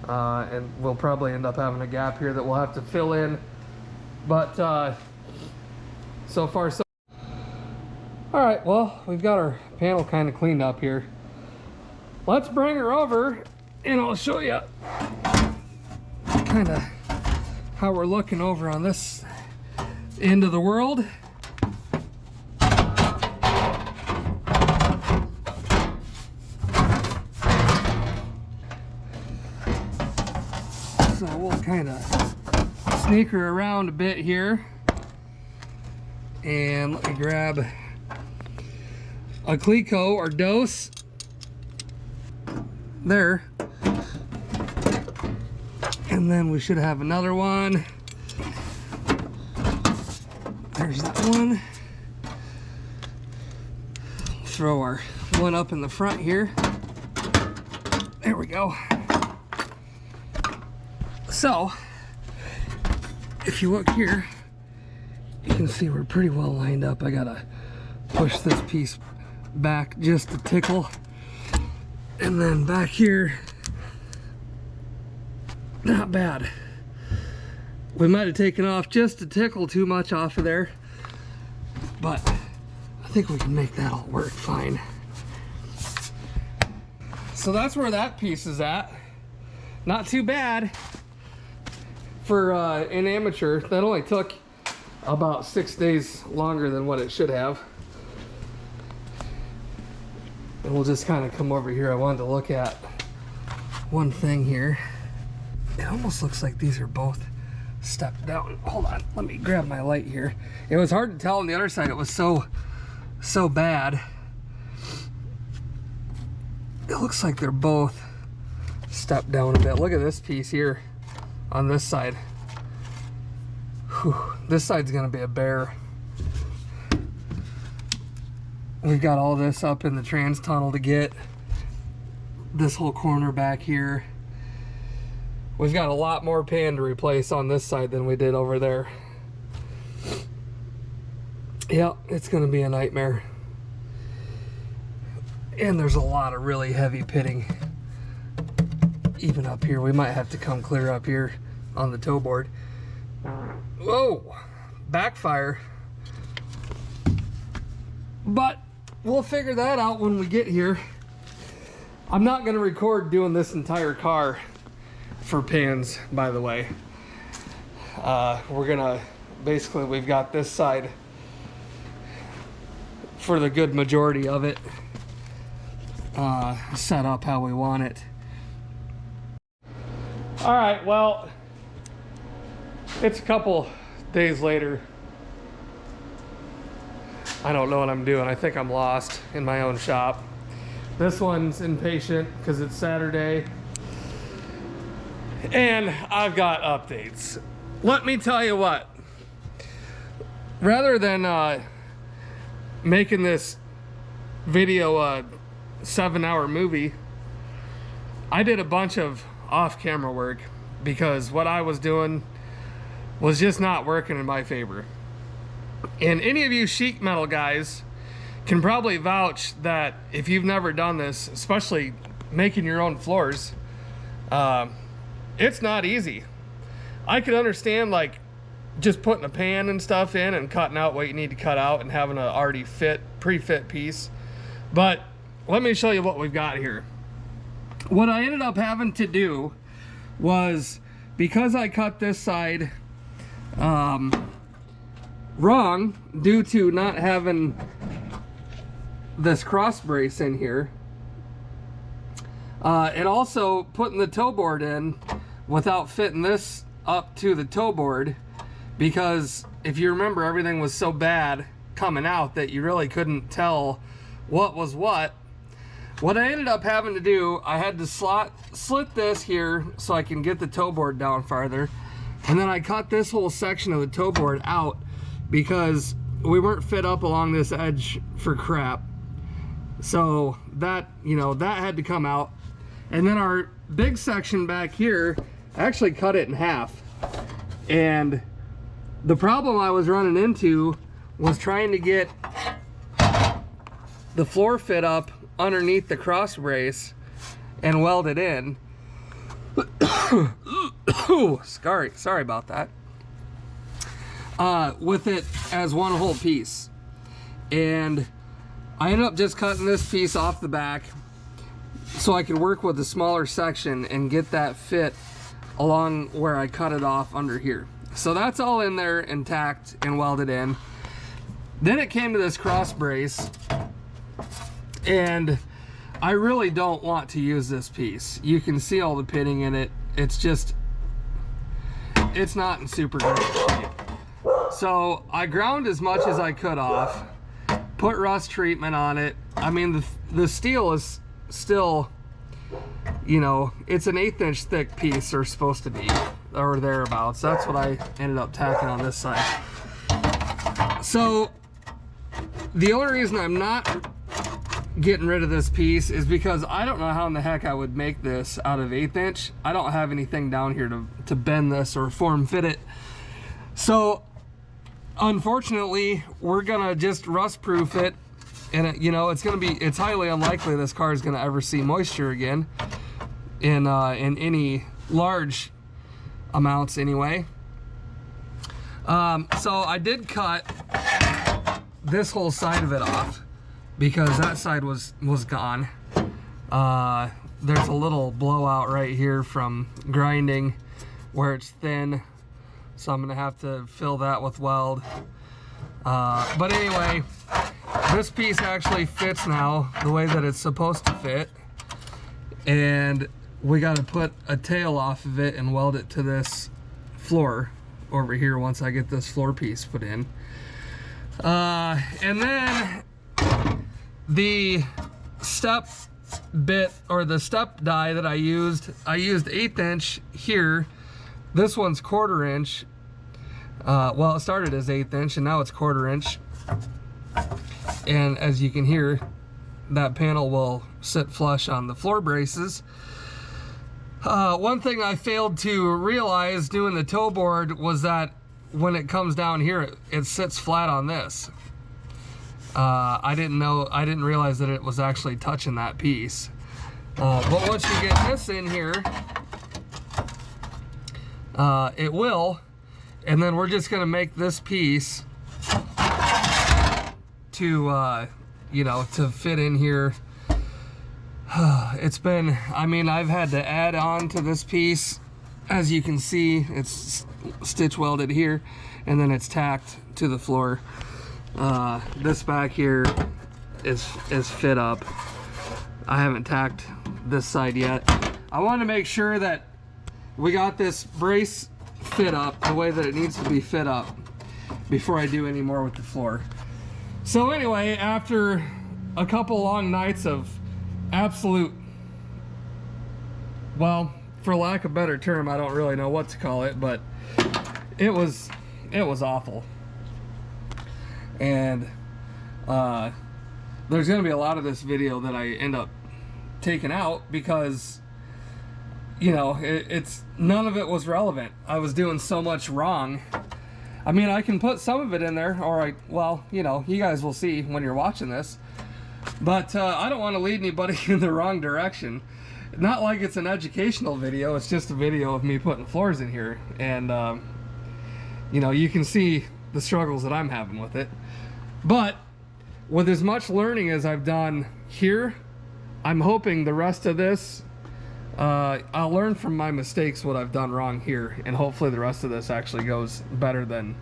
And we'll probably end up having a gap here that we'll have to fill in, but so far so. All right, well, we've got our panel kind of cleaned up here. Let's bring her over and I'll show you kind of how we're looking over on this end of the world. So we'll kind of sneak her around a bit here, and let me grab a Clico or dose there, and then we should have another one. There's that one. Throw our one up in the front here. There we go. So, if you look here, you can see we're pretty well lined up. I gotta push this piece back just a tickle. And then back here, not bad. We might have taken off just a tickle too much off of there, but I think we can make that all work fine. So that's where that piece is at. Not too bad for an amateur. That only took about 6 days longer than what it should have. And we'll just kind of come over here. I wanted to look at one thing here. It almost looks like these are both stepped down. Hold on, let me grab my light here. It was hard to tell on the other side. It was so bad. It looks like they're both stepped down a bit. Look at this piece here on this side. Whew, this side's gonna be a bear. We've got all this up in the trans tunnel to get this whole corner back here. We've got a lot more pan to replace on this side than we did over there. Yep, it's gonna be a nightmare. And there's a lot of really heavy pitting even up here. We might have to come clear up here on the toe board. Whoa, backfire. But we'll figure that out when we get here. I'm not gonna record doing this entire car for pans, by the way. We're gonna, basically we've got this side for the good majority of it set up how we want it. All right, well, it's a couple days later. I don't know what I'm doing. I think I'm lost in my own shop. This one's impatient because it's Saturday. And I've got updates. Let me tell you what. Rather than making this video a 7-hour movie, I did a bunch of off-camera work because what I was doing was just not working in my favor. And any of you sheet metal guys can probably vouch that if you've never done this, especially making your own floors, it's not easy. I could understand like just putting a pan and stuff in and cutting out what you need to cut out and having an already pre-fit piece. But let me show you what we've got here. What I ended up having to do was, because I cut this side wrong due to not having this cross brace in here, and also putting the toe board in without fitting this up to the toe board, because if you remember, everything was so bad coming out that you really couldn't tell what was what. What I ended up having to do, I had to slit this here so I can get the toe board down farther, and then I cut this whole section of the toe board out because we weren't fit up along this edge for crap. So that, you know, that had to come out. And then our big section back here, I actually cut it in half. And the problem I was running into was trying to get the floor fit up underneath the cross brace and weld it in. Sorry about that. With it as one whole piece. And I ended up just cutting this piece off the back so I could work with the smaller section and get that fit along where I cut it off under here. So that's all in there intact and welded in. Then it came to this cross brace, and I really don't want to use this piece. You can see all the pitting in it. It's just, it's not in super great shape. So I ground as much as I could off, put rust treatment on it. I mean, the steel is still, you know, it's an 1/8 inch thick piece, or supposed to be, or thereabouts. That's what I ended up tacking on this side. So the only reason I'm not getting rid of this piece is because I don't know how in the heck I would make this out of 1/8 inch. I don't have anything down here to bend this or form fit it. So unfortunately, we're gonna just rust proof it, and you know, it's highly unlikely this car is gonna ever see moisture again in any large amounts anyway. So I did cut this whole side of it off because that side was gone. There's a little blowout right here from grinding where it's thin, so I'm gonna have to fill that with weld. But anyway, this piece actually fits now the way that it's supposed to fit, and we got to put a tail off of it and weld it to this floor over here once I get this floor piece put in. And then the step bit, or the step die that I used 1/8 inch here. This one's 1/4 inch. Well, it started as 1/8 inch and now it's 1/4 inch. And as you can hear, that panel will sit flush on the floor braces. One thing I failed to realize doing the toe board was that when it comes down here, it sits flat on this. I didn't realize that it was actually touching that piece. But once you get this in here, it will, and then we're just gonna make this piece to, you know, to fit in here. It's been, I mean, I've had to add on to this piece. As you can see, it's stitch welded here, and then it's tacked to the floor. This back here is fit up. I haven't tacked this side yet. I want to make sure that we got this brace fit up the way that it needs to be fit up before I do any more with the floor. So anyway, after a couple long nights of absolute, well, for lack of a better term, I don't really know what to call it, but it was awful. And there's gonna be a lot of this video that I end up taking out because, you know, it's none of it was relevant. I was doing so much wrong. I mean, I can put some of it in there, or well, you know, you guys will see when you're watching this. But I don't want to lead anybody in the wrong direction. Not like it's an educational video, it's just a video of me putting floors in here. And, you know, you can see the struggles that I'm having with it. But with as much learning as I've done here, I'm hoping the rest of this, I'll learn from my mistakes what I've done wrong here, and hopefully the rest of this actually goes better than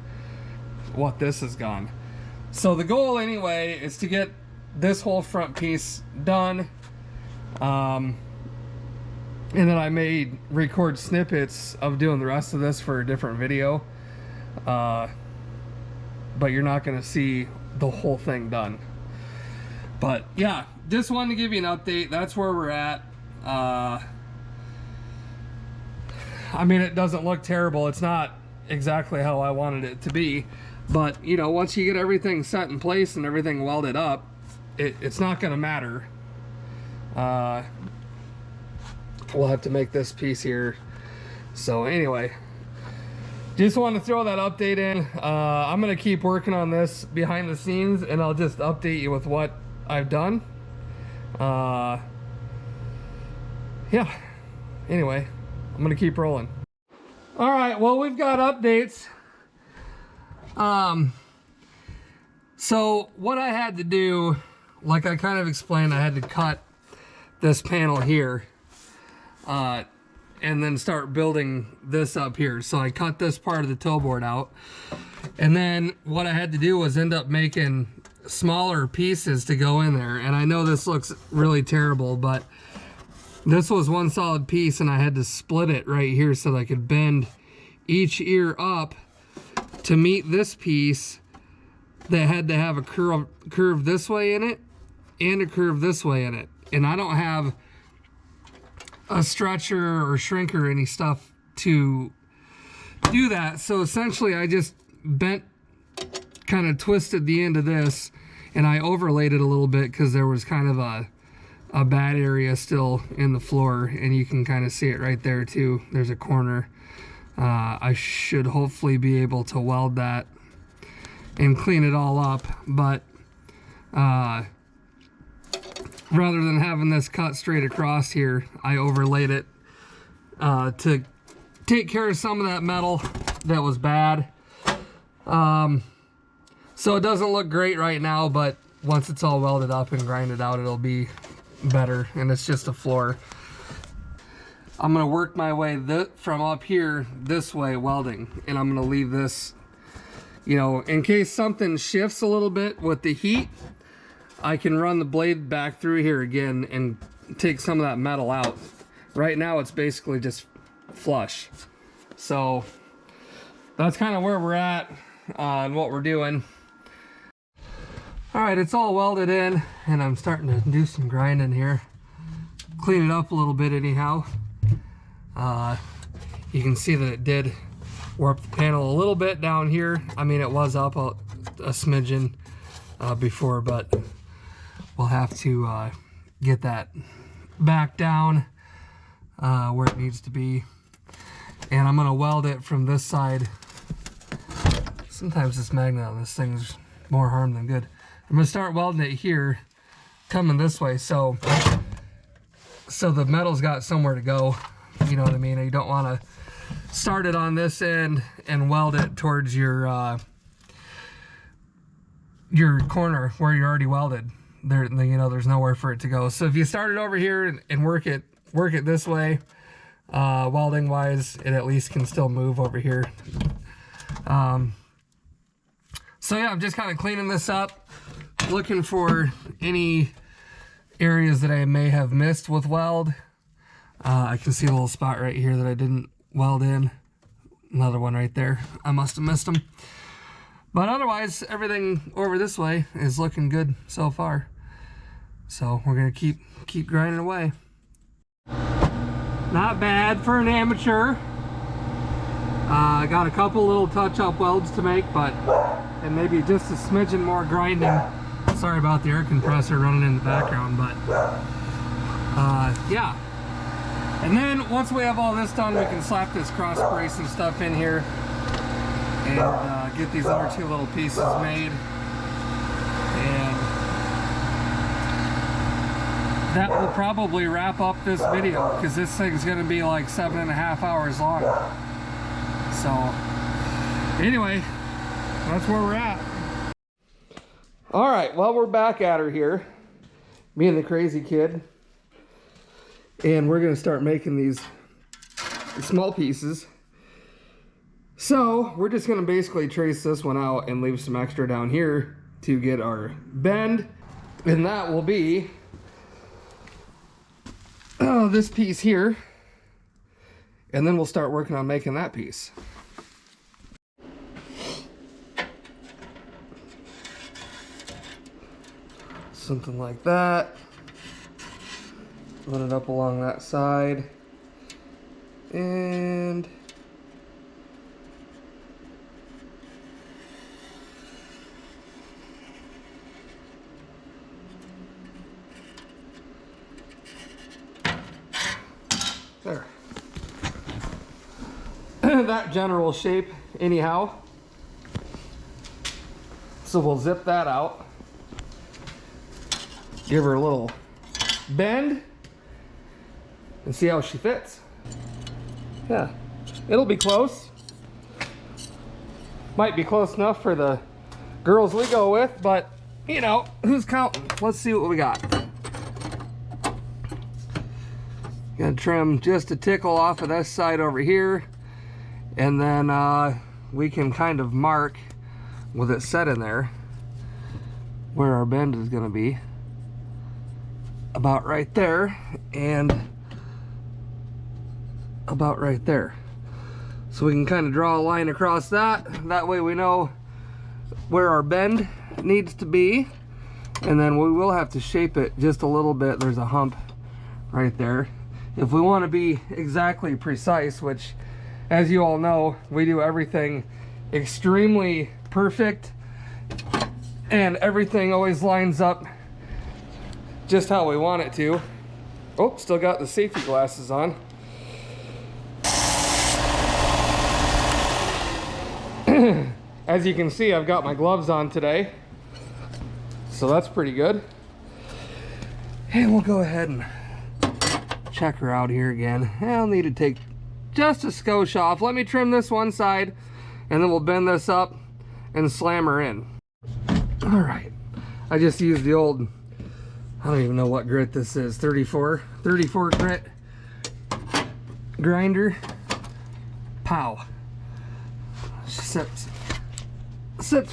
what this has gone. So the goal anyway is to get this whole front piece done, and then I may record snippets of doing the rest of this for a different video, but you're not going to see the whole thing done. But yeah, just wanted to give you an update. That's where we're at. I mean, it doesn't look terrible. It's not exactly how I wanted it to be, but you know, once you get everything set in place and everything welded up, it's not going to matter. We'll have to make this piece here. So anyway, just want to throw that update in. I'm going to keep working on this behind the scenes, and I'll just update you with what I've done. Yeah, anyway, I'm going to keep rolling. All right, well, we've got updates. So what I had to do, like I kind of explained, I had to cut this panel here, and then start building this up here. So I cut this part of the toe board out, and then what I had to do was end up making smaller pieces to go in there. And I know this looks really terrible, but this was one solid piece, and I had to split it right here so that I could bend each ear up to meet this piece that had to have a curve this way in it and a curve this way in it. And I don't have a stretcher or shrinker or any stuff to do that. So essentially I just bent, kind of twisted the end of this, and I overlaid it a little bit because there was kind of a bad area still in the floor, and you can kind of see it right there too. There's a corner. I should hopefully be able to weld that and clean it all up, but rather than having this cut straight across here, I overlaid it to take care of some of that metal that was bad. So it doesn't look great right now, but once it's all welded up and grinded out, it'll be better. And it's just a floor. I'm gonna work my way from up here this way welding, and I'm gonna leave this, you know, in case something shifts a little bit with the heat, I can run the blade back through here again and take some of that metal out. Right now it's basically just flush. So that's kind of where we're at on what we're doing. All right, it's all welded in, and I'm starting to do some grinding here. Clean it up a little bit anyhow. You can see that it did warp the panel a little bit down here. I mean, it was up a smidgen before, but we'll have to get that back down where it needs to be. And I'm gonna weld it from this side. Sometimes this magnet on this thing's more harm than good. I'm gonna start welding it here, coming this way, so the metal's got somewhere to go. You know what I mean? You don't want to start it on this end and weld it towards your corner where you're already welded. There, you know, there's nowhere for it to go. So if you start it over here and work it this way, welding wise, it at least can still move over here. So yeah, I'm just kind of cleaning this up, looking for any areas that I may have missed with weld. I can see a little spot right here that I didn't weld in. Another one right there. I must have missed them. But otherwise, everything over this way is looking good so far. So we're gonna keep grinding away. Not bad for an amateur. I got a couple little touch-up welds to make, and maybe just a smidgen more grinding. Sorry about the air compressor running in the background, but yeah. And then once we have all this done, we can slap this cross brace and stuff in here and get these other two little pieces made. And that will probably wrap up this video, because this thing's going to be like 7.5 hours long. So anyway, that's where we're at. All right, well, we're back at her here, me and the crazy kid. And we're gonna start making these small pieces. So we're just gonna basically trace this one out and leave some extra down here to get our bend. And that will be this piece here. And then we'll start working on making that piece. Something like that. Run it up along that side, and there. That general shape anyhow. So we'll zip that out, give her a little bend, and see how she fits. Yeah, it'll be close. Might be close enough for the girls we go with, but you know, who's counting? Let's see what we got. Gonna trim just a tickle off of this side over here, and then we can kind of mark with it set in there where our bend is gonna be. About right there, and about right there. So we can kind of draw a line across that. That way we know where our bend needs to be. And then we will have to shape it just a little bit. There's a hump right there. If we want to be exactly precise, which, as you all know, we do everything extremely perfect, and everything always lines up just how we want it to. Oh, still got the safety glasses on. As you can see, I've got my gloves on today, so that's pretty good. And we'll go ahead and check her out here again. I'll need to take just a skosh off. Let me trim this one side, and then we'll bend this up and slam her in. All right, I just used the old, I don't even know what grit this is, 34 grit grinder. Pow. Sits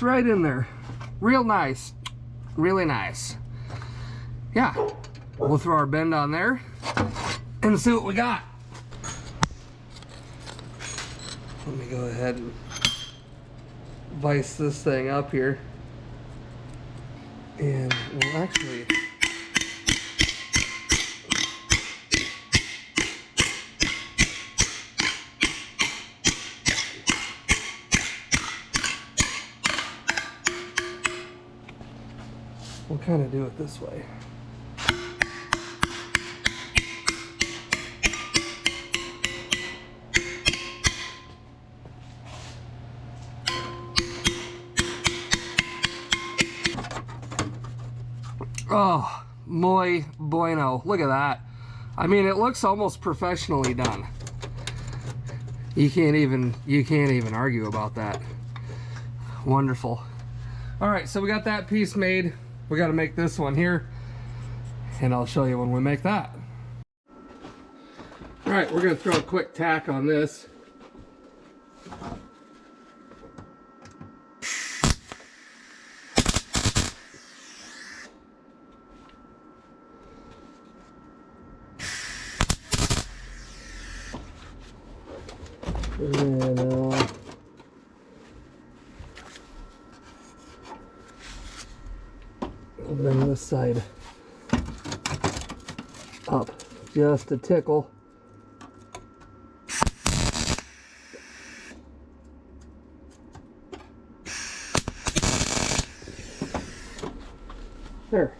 right in there. Real nice. Really nice. Yeah. We'll throw our bend on there and see what we got. Let me go ahead and vise this thing up here. And we'll actually kind of do it this way. Oh, muy bueno. Look at that. I mean, it looks almost professionally done. You can't even argue about that. Wonderful. All right, so we got that piece made. We got to make this one here, and I'll show you when we make that. All right, we're going to throw a quick tack on this. And then, we'll bring this side up just a tickle. There.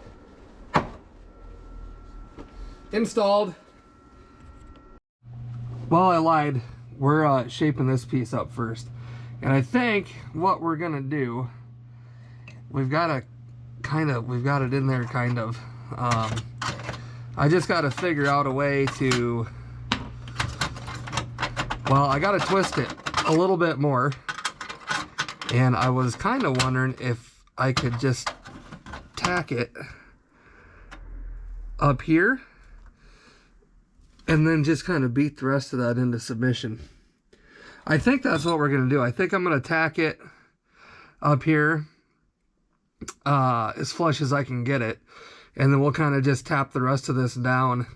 Installed. Well, I lied. We're shaping this piece up first. And I think what we're gonna do, we've got it in there kind of. I just got to figure out a way to, well, I got to twist it a little bit more. And I was kind of wondering if I could just tack it up here and then just kind of beat the rest of that into submission. I think that's what we're going to do. I think I'm going to tack it up here as flush as I can get it, and then we'll kind of just tap the rest of this down,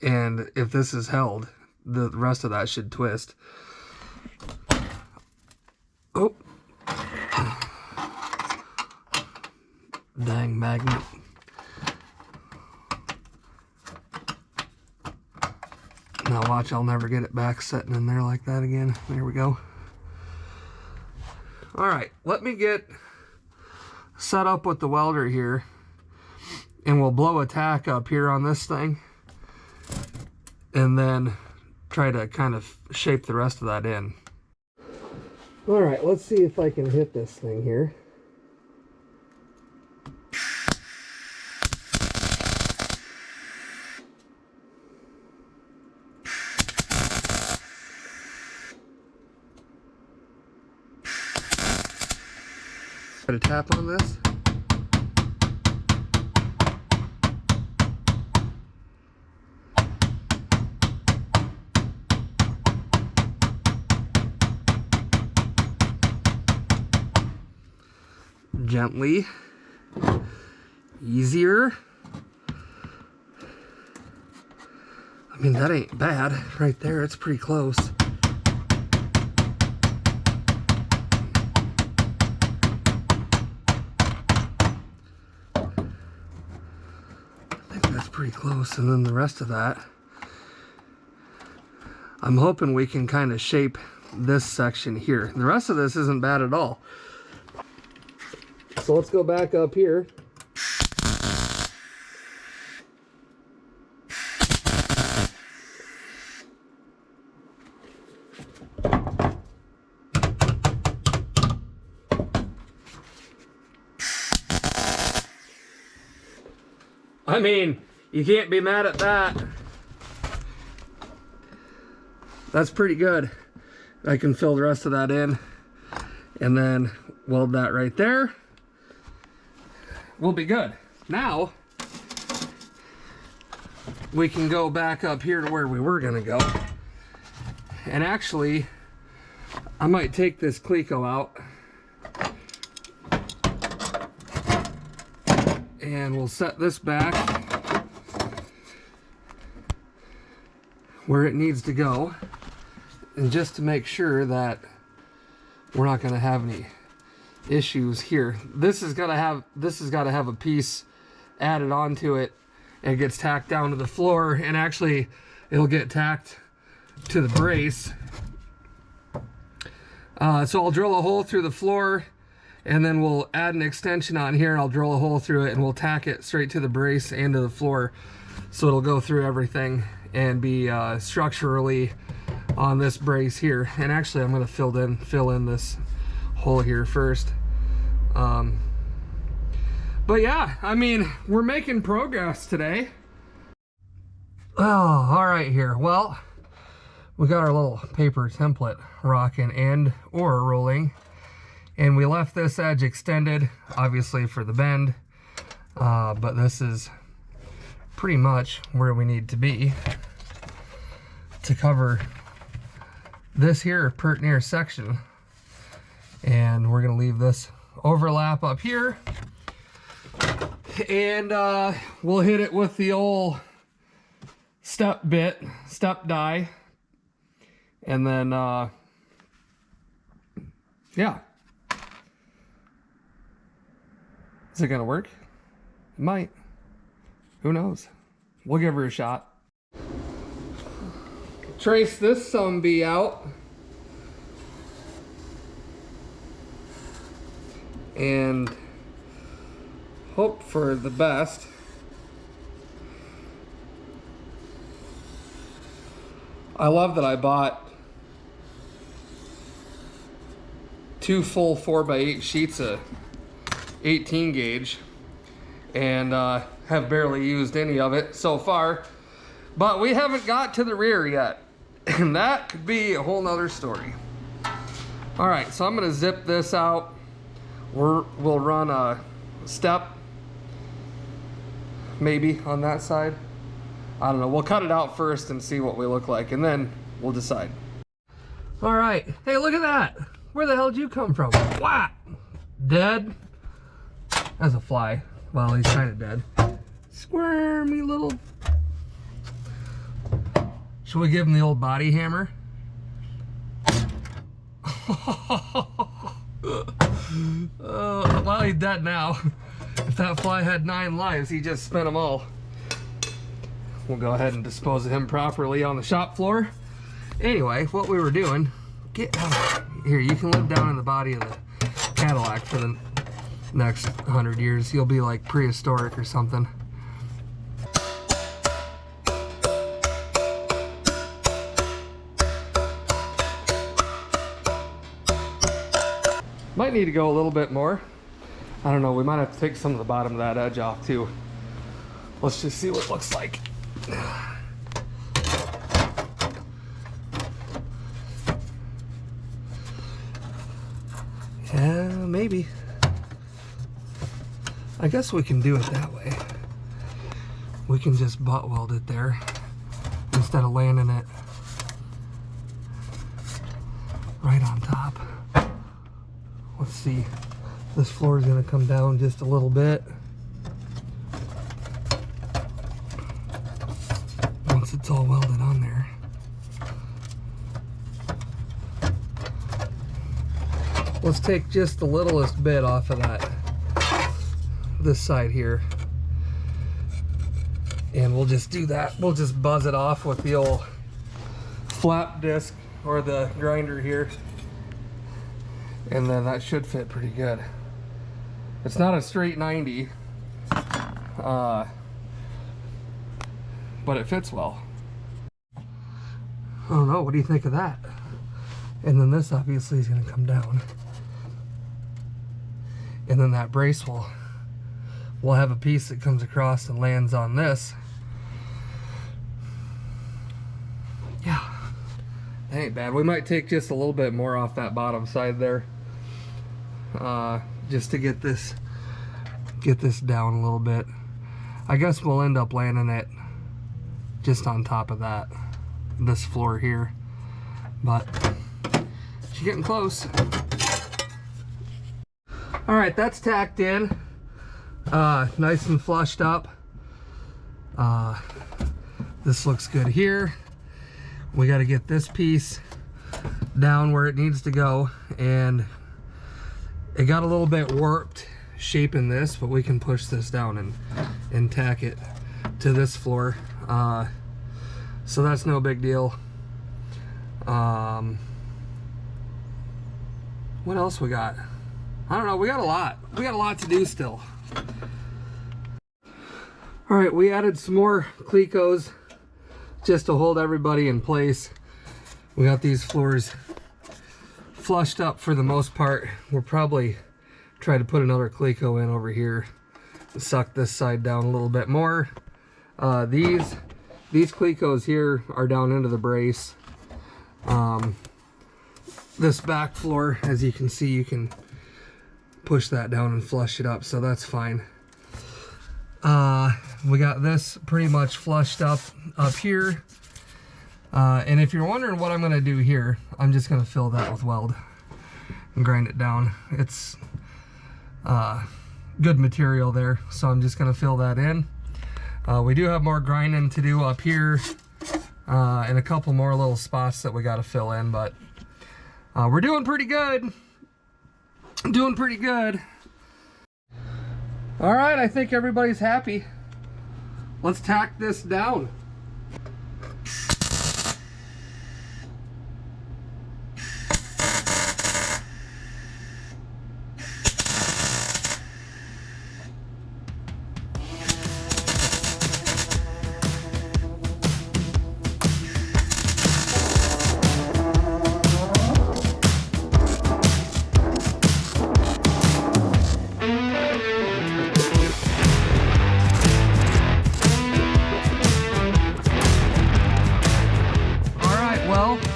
and if this is held, the rest of that should twist. Oh, dang magnet. Now watch, I'll never get it back sitting in there like that again. There we go. All right, let me get set up with the welder here, and we'll blow a tack up here on this thing, and then try to kind of shape the rest of that in. All right, let's see if I can hit this thing here. Put a tap on this. Gently. Easier. I mean, that ain't bad right there. It's pretty close. Pretty close, and then the rest of that, I'm hoping we can kind of shape this section here. The rest of this isn't bad at all. So let's go back up here. I mean, you can't be mad at that. That's pretty good. I can fill the rest of that in and then weld that right there. we'll be good. Now, we can go back up here to where we were gonna go. And actually, I might take this Cleco out. And we'll set this back where it needs to go. And just to make sure that we're not gonna have any issues here. This has got to have a piece added onto it. It gets tacked down to the floor, and actually it'll get tacked to the brace. So I'll drill a hole through the floor, and then we'll add an extension on here. I'll drill a hole through it, and we'll tack it straight to the brace and to the floor, so it'll go through everything and be structurally on this brace here. And actually I'm going to fill in this hole here first. But yeah, I mean, we're making progress today. Oh, all right here. Well, we got our little paper template rocking and or rolling, and we left this edge extended, obviously for the bend, but this is pretty much where we need to be to cover this here pert near section. And we're gonna leave this overlap up here, and we'll hit it with the old step die, and then yeah. Is it gonna work? It might. Who knows? We'll give her a shot. Trace this sumbee out. And hope for the best. I love that I bought 2 full 4x8 sheets of 18 gauge and have barely used any of it so far, but we haven't got to the rear yet, and that could be a whole nother story. All right, so I'm gonna zip this out. We'll run a step maybe on that side. I don't know. We'll cut it out first and see what we look like, and then we'll decide. All right. Hey, look at that. Where the hell did you come from? What? Dead? That's a fly. Well, he's kind of dead. Squirmy little... Should we give him the old body hammer? Well, he's dead now. If that fly had 9 lives, he just spent them all. We'll go ahead and dispose of him properly on the shop floor. Anyway, what we were doing, get out here. You can live down in the body of the Cadillac for the next 100 years. You'll be like prehistoric or something. Might need to go a little bit more. I don't know, we might have to take some of the bottom of that edge off too. Let's just see what it looks like. Yeah, maybe. I guess we can do it that way. We can just butt weld it there instead of landing it right on top. Let's see, this floor is going to come down just a little bit. Once it's all welded on there. Let's take just the littlest bit off of that, this side here. And we'll just do that. We'll just buzz it off with the old flap disc or the grinder here. And then that should fit pretty good. It's not a straight 90, but it fits well. I don't know, what do you think of that? And then this obviously is going to come down. And then that brace will have a piece that comes across and lands on this. Yeah, that ain't bad. We might take just a little bit more off that bottom side there. Just to get this get this down a little bit. I guess we'll end up landing it just on top of that, this floor here, but she's getting close. All right, that's tacked in, nice and flushed up. This looks good here. We got to get this piece down where it needs to go, and it got a little bit warped shaping this, but we can push this down and tack it to this floor. So that's no big deal. What else we got? I don't know, we got a lot. We got a lot to do still. All right, we added some more clecos just to hold everybody in place. We got these floors flushed up for the most part. We'll probably try to put another cleco in over here and suck this side down a little bit more. These clecos here are down into the brace. This back floor, as you can see, you can push that down and flush it up, so that's fine. We got this pretty much flushed up here. And if you're wondering what I'm going to do here, I'm just going to fill that with weld and grind it down. It's good material there, so I'm just going to fill that in. We do have more grinding to do up here and a couple more little spots that we got to fill in, but we're doing pretty good. Doing pretty good. All right, I think everybody's happy. Let's tack this down.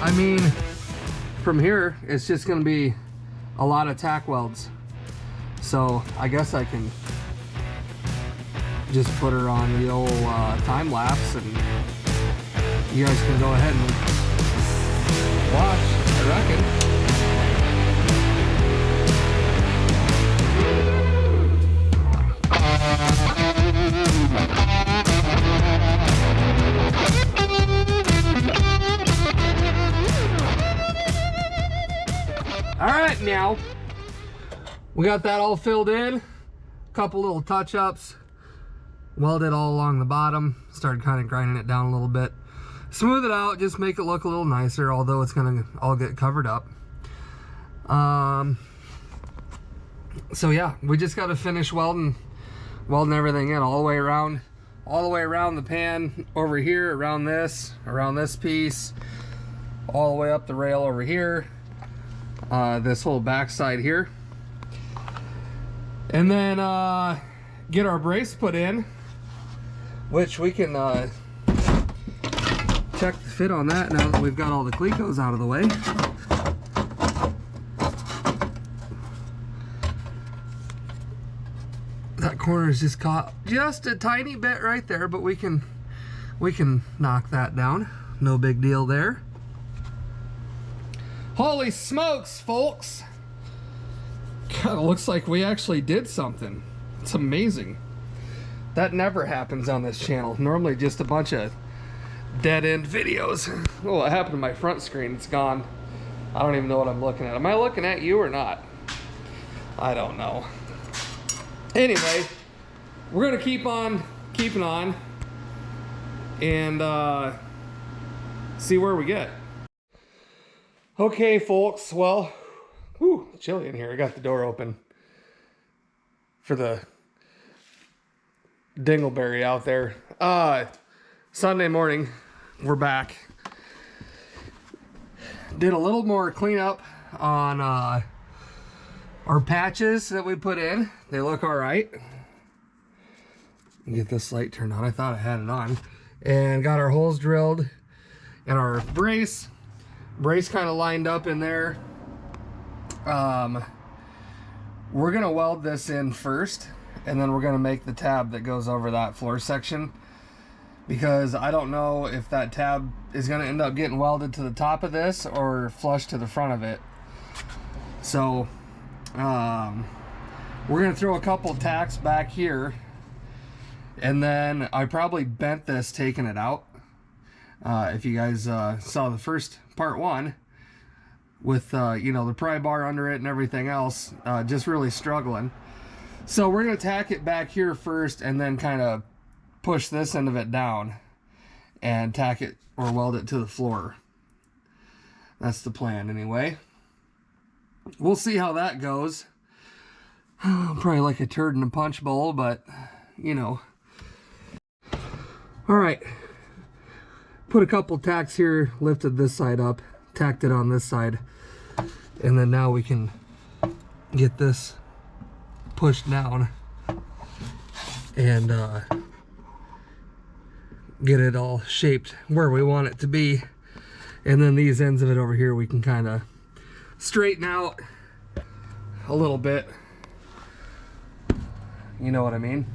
I mean, from here, it's just going to be a lot of tack welds. So I guess I can just put her on the old time lapse, and you guys can go ahead and watch, I reckon. All right, now we got that all filled in. A couple little touch-ups, welded all along the bottom, started kind of grinding it down a little bit, smooth it out, just make it look a little nicer, although it's gonna all get covered up. So yeah, we just got to finish welding everything in all the way around the pan, over here, around this piece, all the way up the rail over here. This whole back side here, and then get our brace put in, which we can check the fit on that now that we've got all the clecos out of the way. That corner is just caught just a tiny bit right there, but we can knock that down, no big deal there. Holy smokes, folks! God, it looks like we actually did something. It's amazing. That never happens on this channel. Normally just a bunch of dead-end videos. Oh, what happened to my front screen? It's gone. I don't even know what I'm looking at. Am I looking at you or not? I don't know. Anyway, we're gonna keep on keeping on and see where we get. Okay, folks, well, whew, chilly in here. I got the door open for the dingleberry out there. Sunday morning, we're back. Did a little more cleanup on our patches that we put in. They look all right. Get this light turned on. I thought I had it on. And got our holes drilled and our brace kind of lined up in there. We're gonna weld this in first, and then we're going to make the tab that goes over that floor section, because I don't know if that tab is going to end up getting welded to the top of this or flush to the front of it. So we're going to throw a couple tacks back here, and then I probably bent this taking it out. If you guys saw the first part one with you know, the pry bar under it and everything else, just really struggling. So we're going to tack it back here first, and then kind of push this end of it down and tack it or weld it to the floor. That's the plan anyway. We'll see how that goes. Probably like a turd in a punch bowl, but you know. All right, put a couple tacks here, lifted this side up, tacked it on this side, and then now we can get this pushed down and get it all shaped where we want it to be. And then these ends of it over here we can kind of straighten out a little bit. You know what I mean?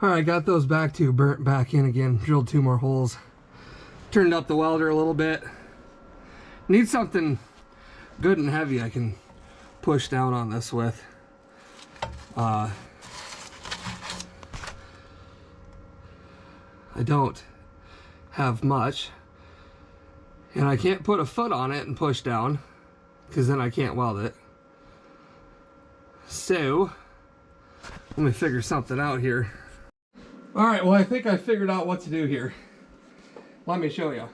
Alright, got those back two burnt back in again, drilled 2 more holes, turned up the welder a little bit. Need something good and heavy I can push down on this with. I don't have much, and I can't put a foot on it and push down because then I can't weld it. So let me figure something out here. All right, well, I think I figured out what to do here. Let me show you.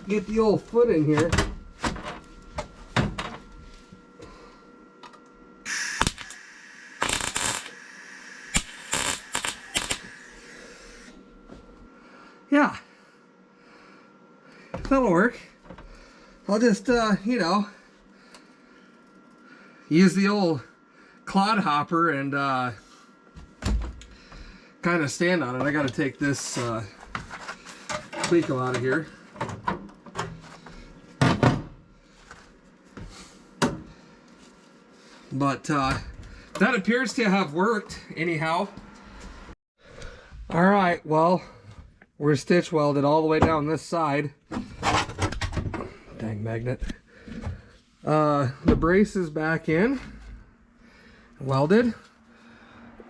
Get the old foot in here. Yeah, that'll work. I'll just, you know, use the old clod hopper and kind of stand on it. I got to take this Clico out of here. But that appears to have worked anyhow. All right, well, we're stitch welded all the way down this side. Dang magnet. The brace is back in, welded.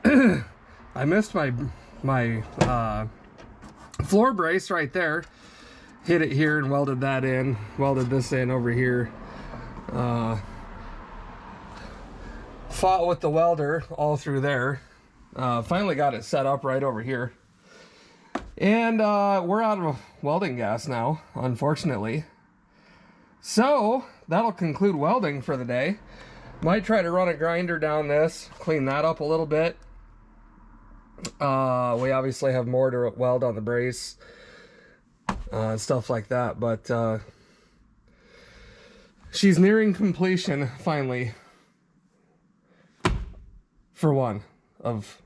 I missed my floor brace right there. Hit it here and welded that in. Welded this in over here. Fought with the welder all through there. Finally got it set up right over here. And we're out of welding gas now, unfortunately. So that'll conclude welding for the day. Might try to run a grinder down this, clean that up a little bit. We obviously have more to weld on the brace, stuff like that, but she's nearing completion finally, for one of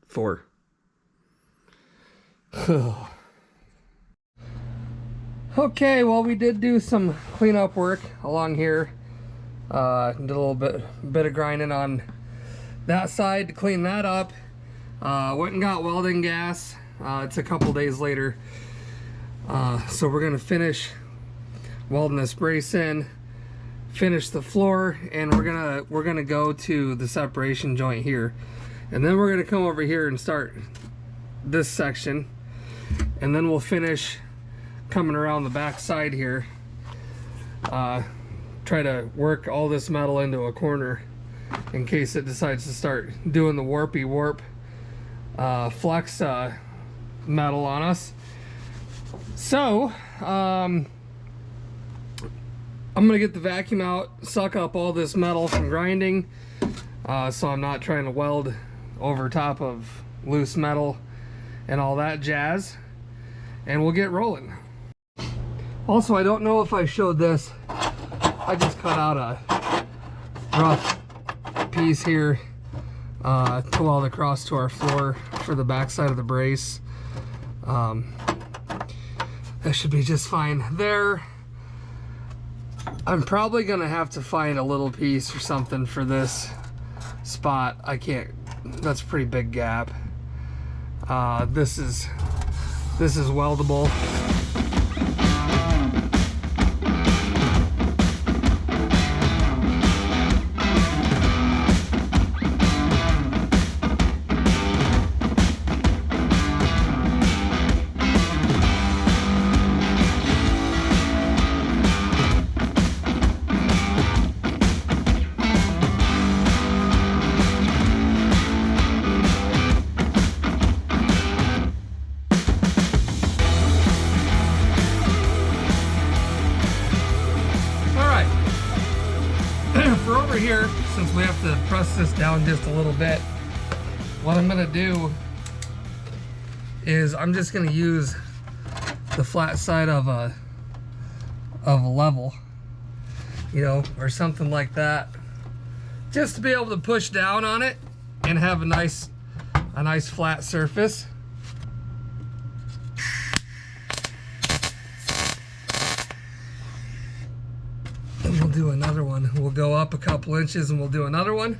4. Okay, well, we did do some cleanup work along here. Did a little bit of grinding on that side to clean that up. Went and got welding gas. It's a couple days later. So we're gonna finish welding this brace in, finish the floor, and we're gonna go to the separation joint here, and then we're gonna come over here and start this section, and then we'll finish coming around the back side here. Try to work all this metal into a corner in case it decides to start doing the warpy warp flex metal on us. So I'm gonna get the vacuum out, suck up all this metal from grinding, so I'm not trying to weld over top of loose metal and all that jazz, and we'll get rolling. Also, I don't know if I showed this. I just cut out a rough piece here to weld across to our floor for the back side of the brace. That should be just fine there. I'm probably gonna have to find a little piece or something for this spot. I can't, that's a pretty big gap. This is weldable. For over here, since we have to press this down just a little bit, what I'm gonna do is I'm just gonna use the flat side of a level, you know, or something like that, just to be able to push down on it and have a nice flat surface. And we'll do another one. We'll go up a couple inches and we'll do another one.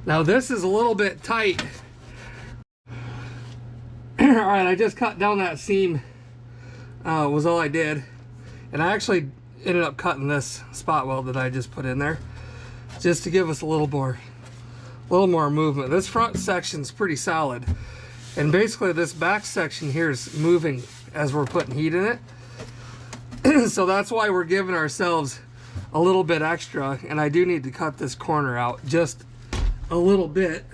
Now this is a little bit tight. Alright, I just cut down that seam, was all I did. And I actually ended up cutting this spot weld that I just put in there, just to give us a little more movement. This front section's pretty solid. And basically this back section here is moving as we're putting heat in it. So that's why we're giving ourselves a little bit extra. And I do need to cut this corner out just a little bit,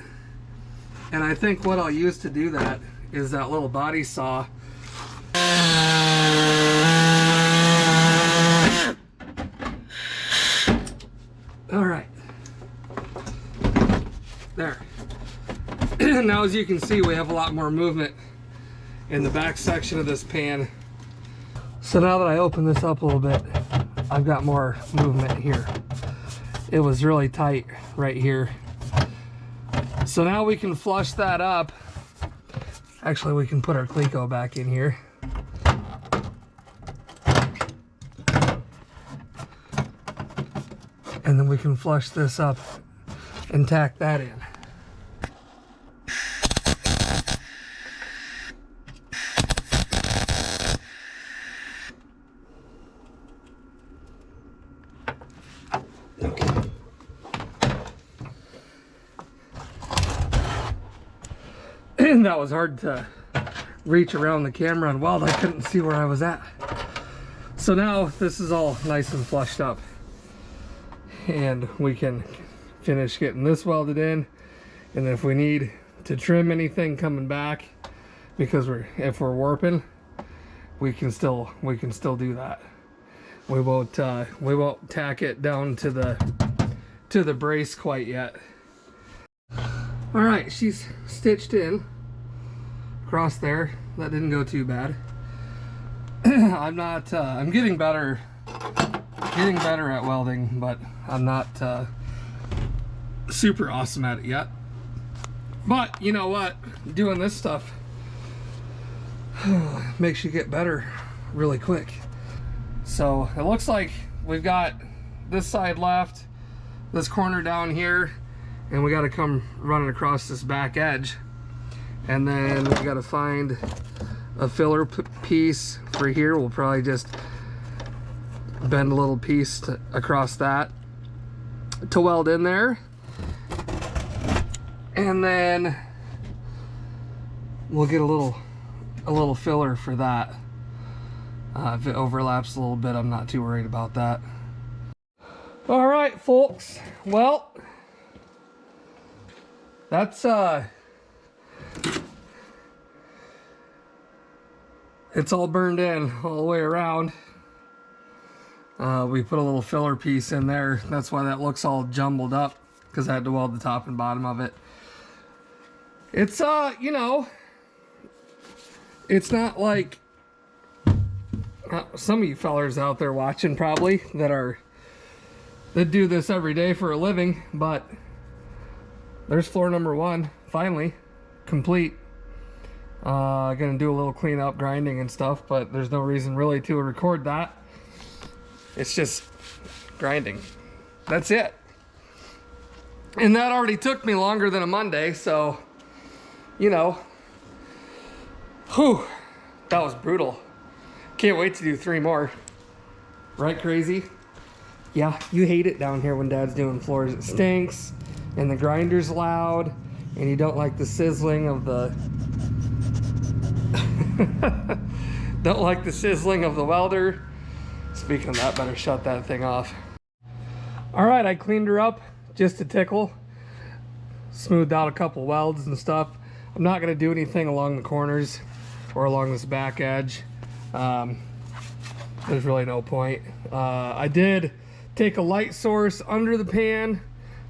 and I think what I'll use to do that is that little body saw. All right, there. Now as you can see, we have a lot more movement in the back section of this pan. So now that I open this up a little bit, I've got more movement here. It was really tight right here. So now we can flush that up. Actually, we can put our Cleco back in here. And then we can flush this up and tack that in. And that was hard to reach around the camera and weld. I couldn't see where I was at. So now this is all nice and flushed up, and we can finish getting this welded in. And if we need to trim anything coming back, because if we're warping, we can still do that. We won't tack it down to the brace quite yet. All right, she's stitched in across there. That didn't go too bad. I'm getting better at welding, but I'm not super awesome at it yet. But you know what? Doing this stuff makes you get better really quick. So it looks like we've got this side left, this corner down here, and we got to come running across this back edge. And then we got to find a filler piece for here. We'll probably just bend a little piece across that to weld in there. And then we'll get a little filler for that. If it overlaps a little bit, I'm not too worried about that. All right, folks. Well, that's it's all burned in all the way around. We put a little filler piece in there. That's why that looks all jumbled up, because I had to weld the top and bottom of it. It's you know, it's not like some of you fellers out there watching probably that do this every day for a living, but there's floor number 1 finally complete. Gonna do a little cleanup, grinding and stuff, but there's no reason really to record that. It's just grinding. That's it. And that already took me longer than a Monday, so, you know, whew, that was brutal. Can't wait to do 3 more. Right, crazy? Yeah, you hate it down here when Dad's doing floors. It stinks, and the grinder's loud, and you don't like the sizzling of the... don't like the sizzling of the welder. Speaking of that, better shut that thing off. All right, I cleaned her up just a tickle. Smoothed out a couple welds and stuff. I'm not gonna do anything along the corners or along this back edge. There's really no point. I did take a light source under the pan,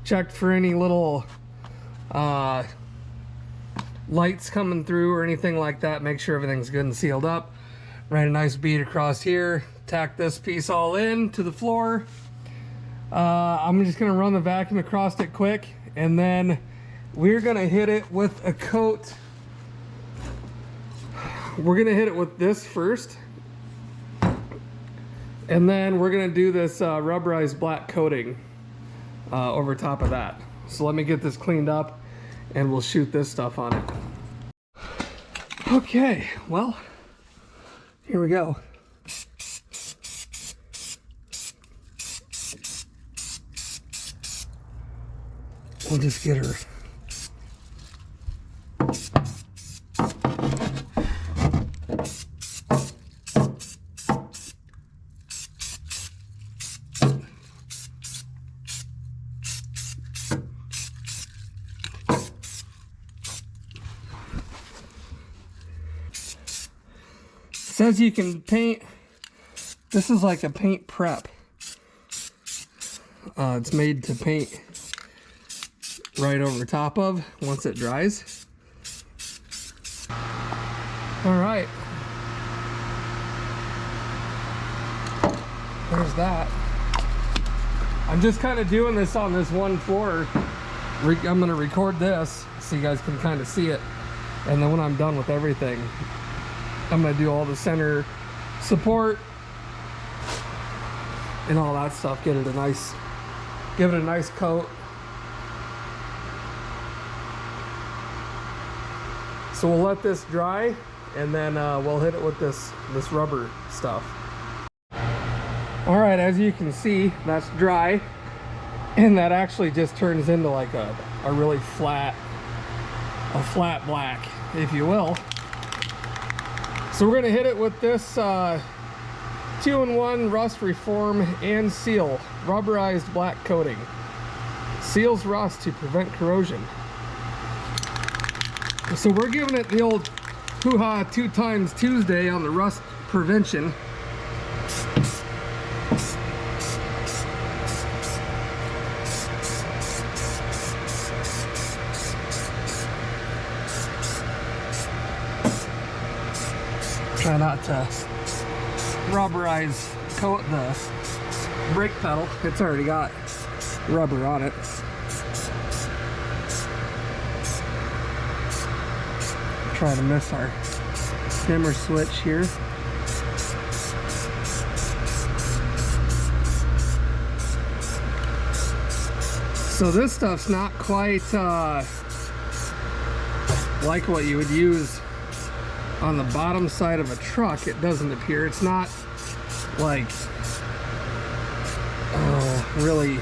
checked for any little lights coming through or anything like that, make sure everything's good and sealed up. Ran a nice bead across here, tack this piece all in to the floor. I'm just gonna run the vacuum across it quick, and then we're gonna hit it with a coat. We're gonna hit it with this first, and then we're gonna do this rubberized black coating over top of that. So let me get this cleaned up and we'll shoot this stuff on it. Okay, well, here we go. We'll just get her. Says you can paint. This is like a paint prep. It's made to paint right over top of once it dries. All right. There's that. I'm just kind of doing this on this one floor. I'm going to record this so you guys can kind of see it. And then when I'm done with everything, I'm going to do all the center support and all that stuff. Give it a nice coat. So we'll let this dry, and then we'll hit it with this rubber stuff. All right, as you can see, that's dry, and that actually just turns into like a really flat black, if you will. So we're gonna hit it with this 2-in-1 rust reform and seal rubberized black coating. Seals rust to prevent corrosion. So we're giving it the old hoo-ha 2 times Tuesday on the rust prevention. Try not to rubberize coat the brake pedal. It's already got rubber on it. Try to miss our dimmer switch here. So this stuff's not quite like what you would use on the bottom side of a truck. It doesn't appear. It's not like really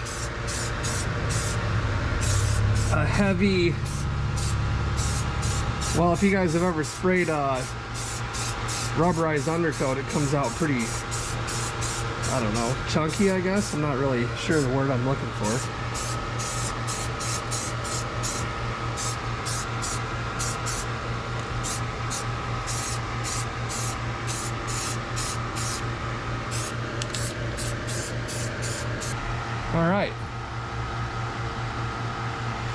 a heavy. Well, if you guys have ever sprayed rubberized undercoat, it comes out pretty, I don't know, chunky, I guess. I'm not really sure the word I'm looking for. All right,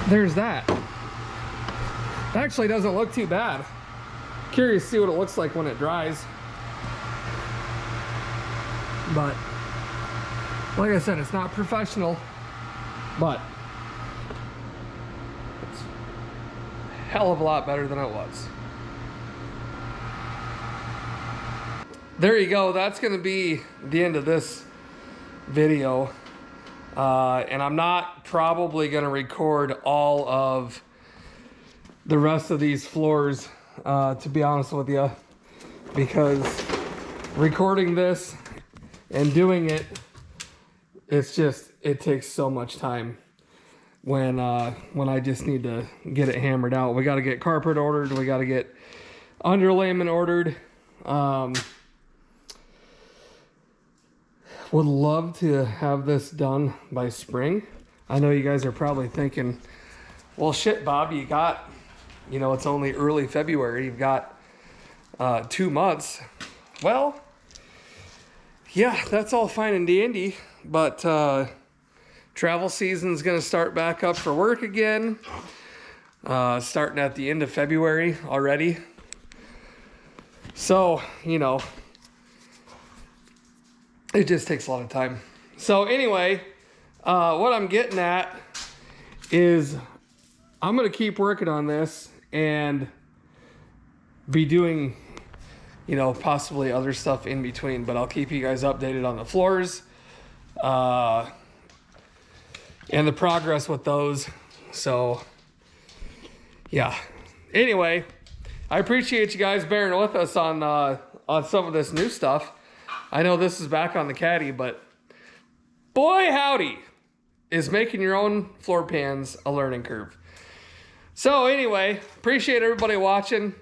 there's that. It actually doesn't look too bad. Curious to see what it looks like when it dries. But like I said, it's not professional, but it's a hell of a lot better than it was. There you go. That's going to be the end of this video. And I'm not probably going to record all of the rest of these floors, to be honest with you, because recording this and doing it, it takes so much time when I just need to get it hammered out. We got to get carpet ordered. We got to get underlayment ordered. Would love to have this done by spring. I know you guys are probably thinking, well, shit, Bob, you got, you know, it's only early February. You've got 2 months. Well, yeah, that's all fine and dandy, but travel season's gonna start back up for work again, starting at the end of February already. So, you know, it just takes a lot of time. So anyway, what I'm getting at is I'm gonna keep working on this and be doing, you know, possibly other stuff in between, but I'll keep you guys updated on the floors and the progress with those. So yeah, anyway, I appreciate you guys bearing with us on some of this new stuff. I know this is back on the Caddy, but boy howdy, is making your own floor pans a learning curve. So anyway, appreciate everybody watching.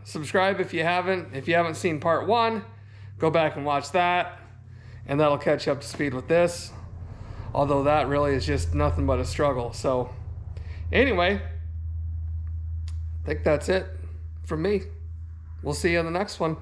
Subscribe if you haven't. If you haven't seen part 1, go back and watch that, and that'll catch you up to speed with this. Although that really is just nothing but a struggle. So anyway, I think that's it from me. We'll see you on the next one.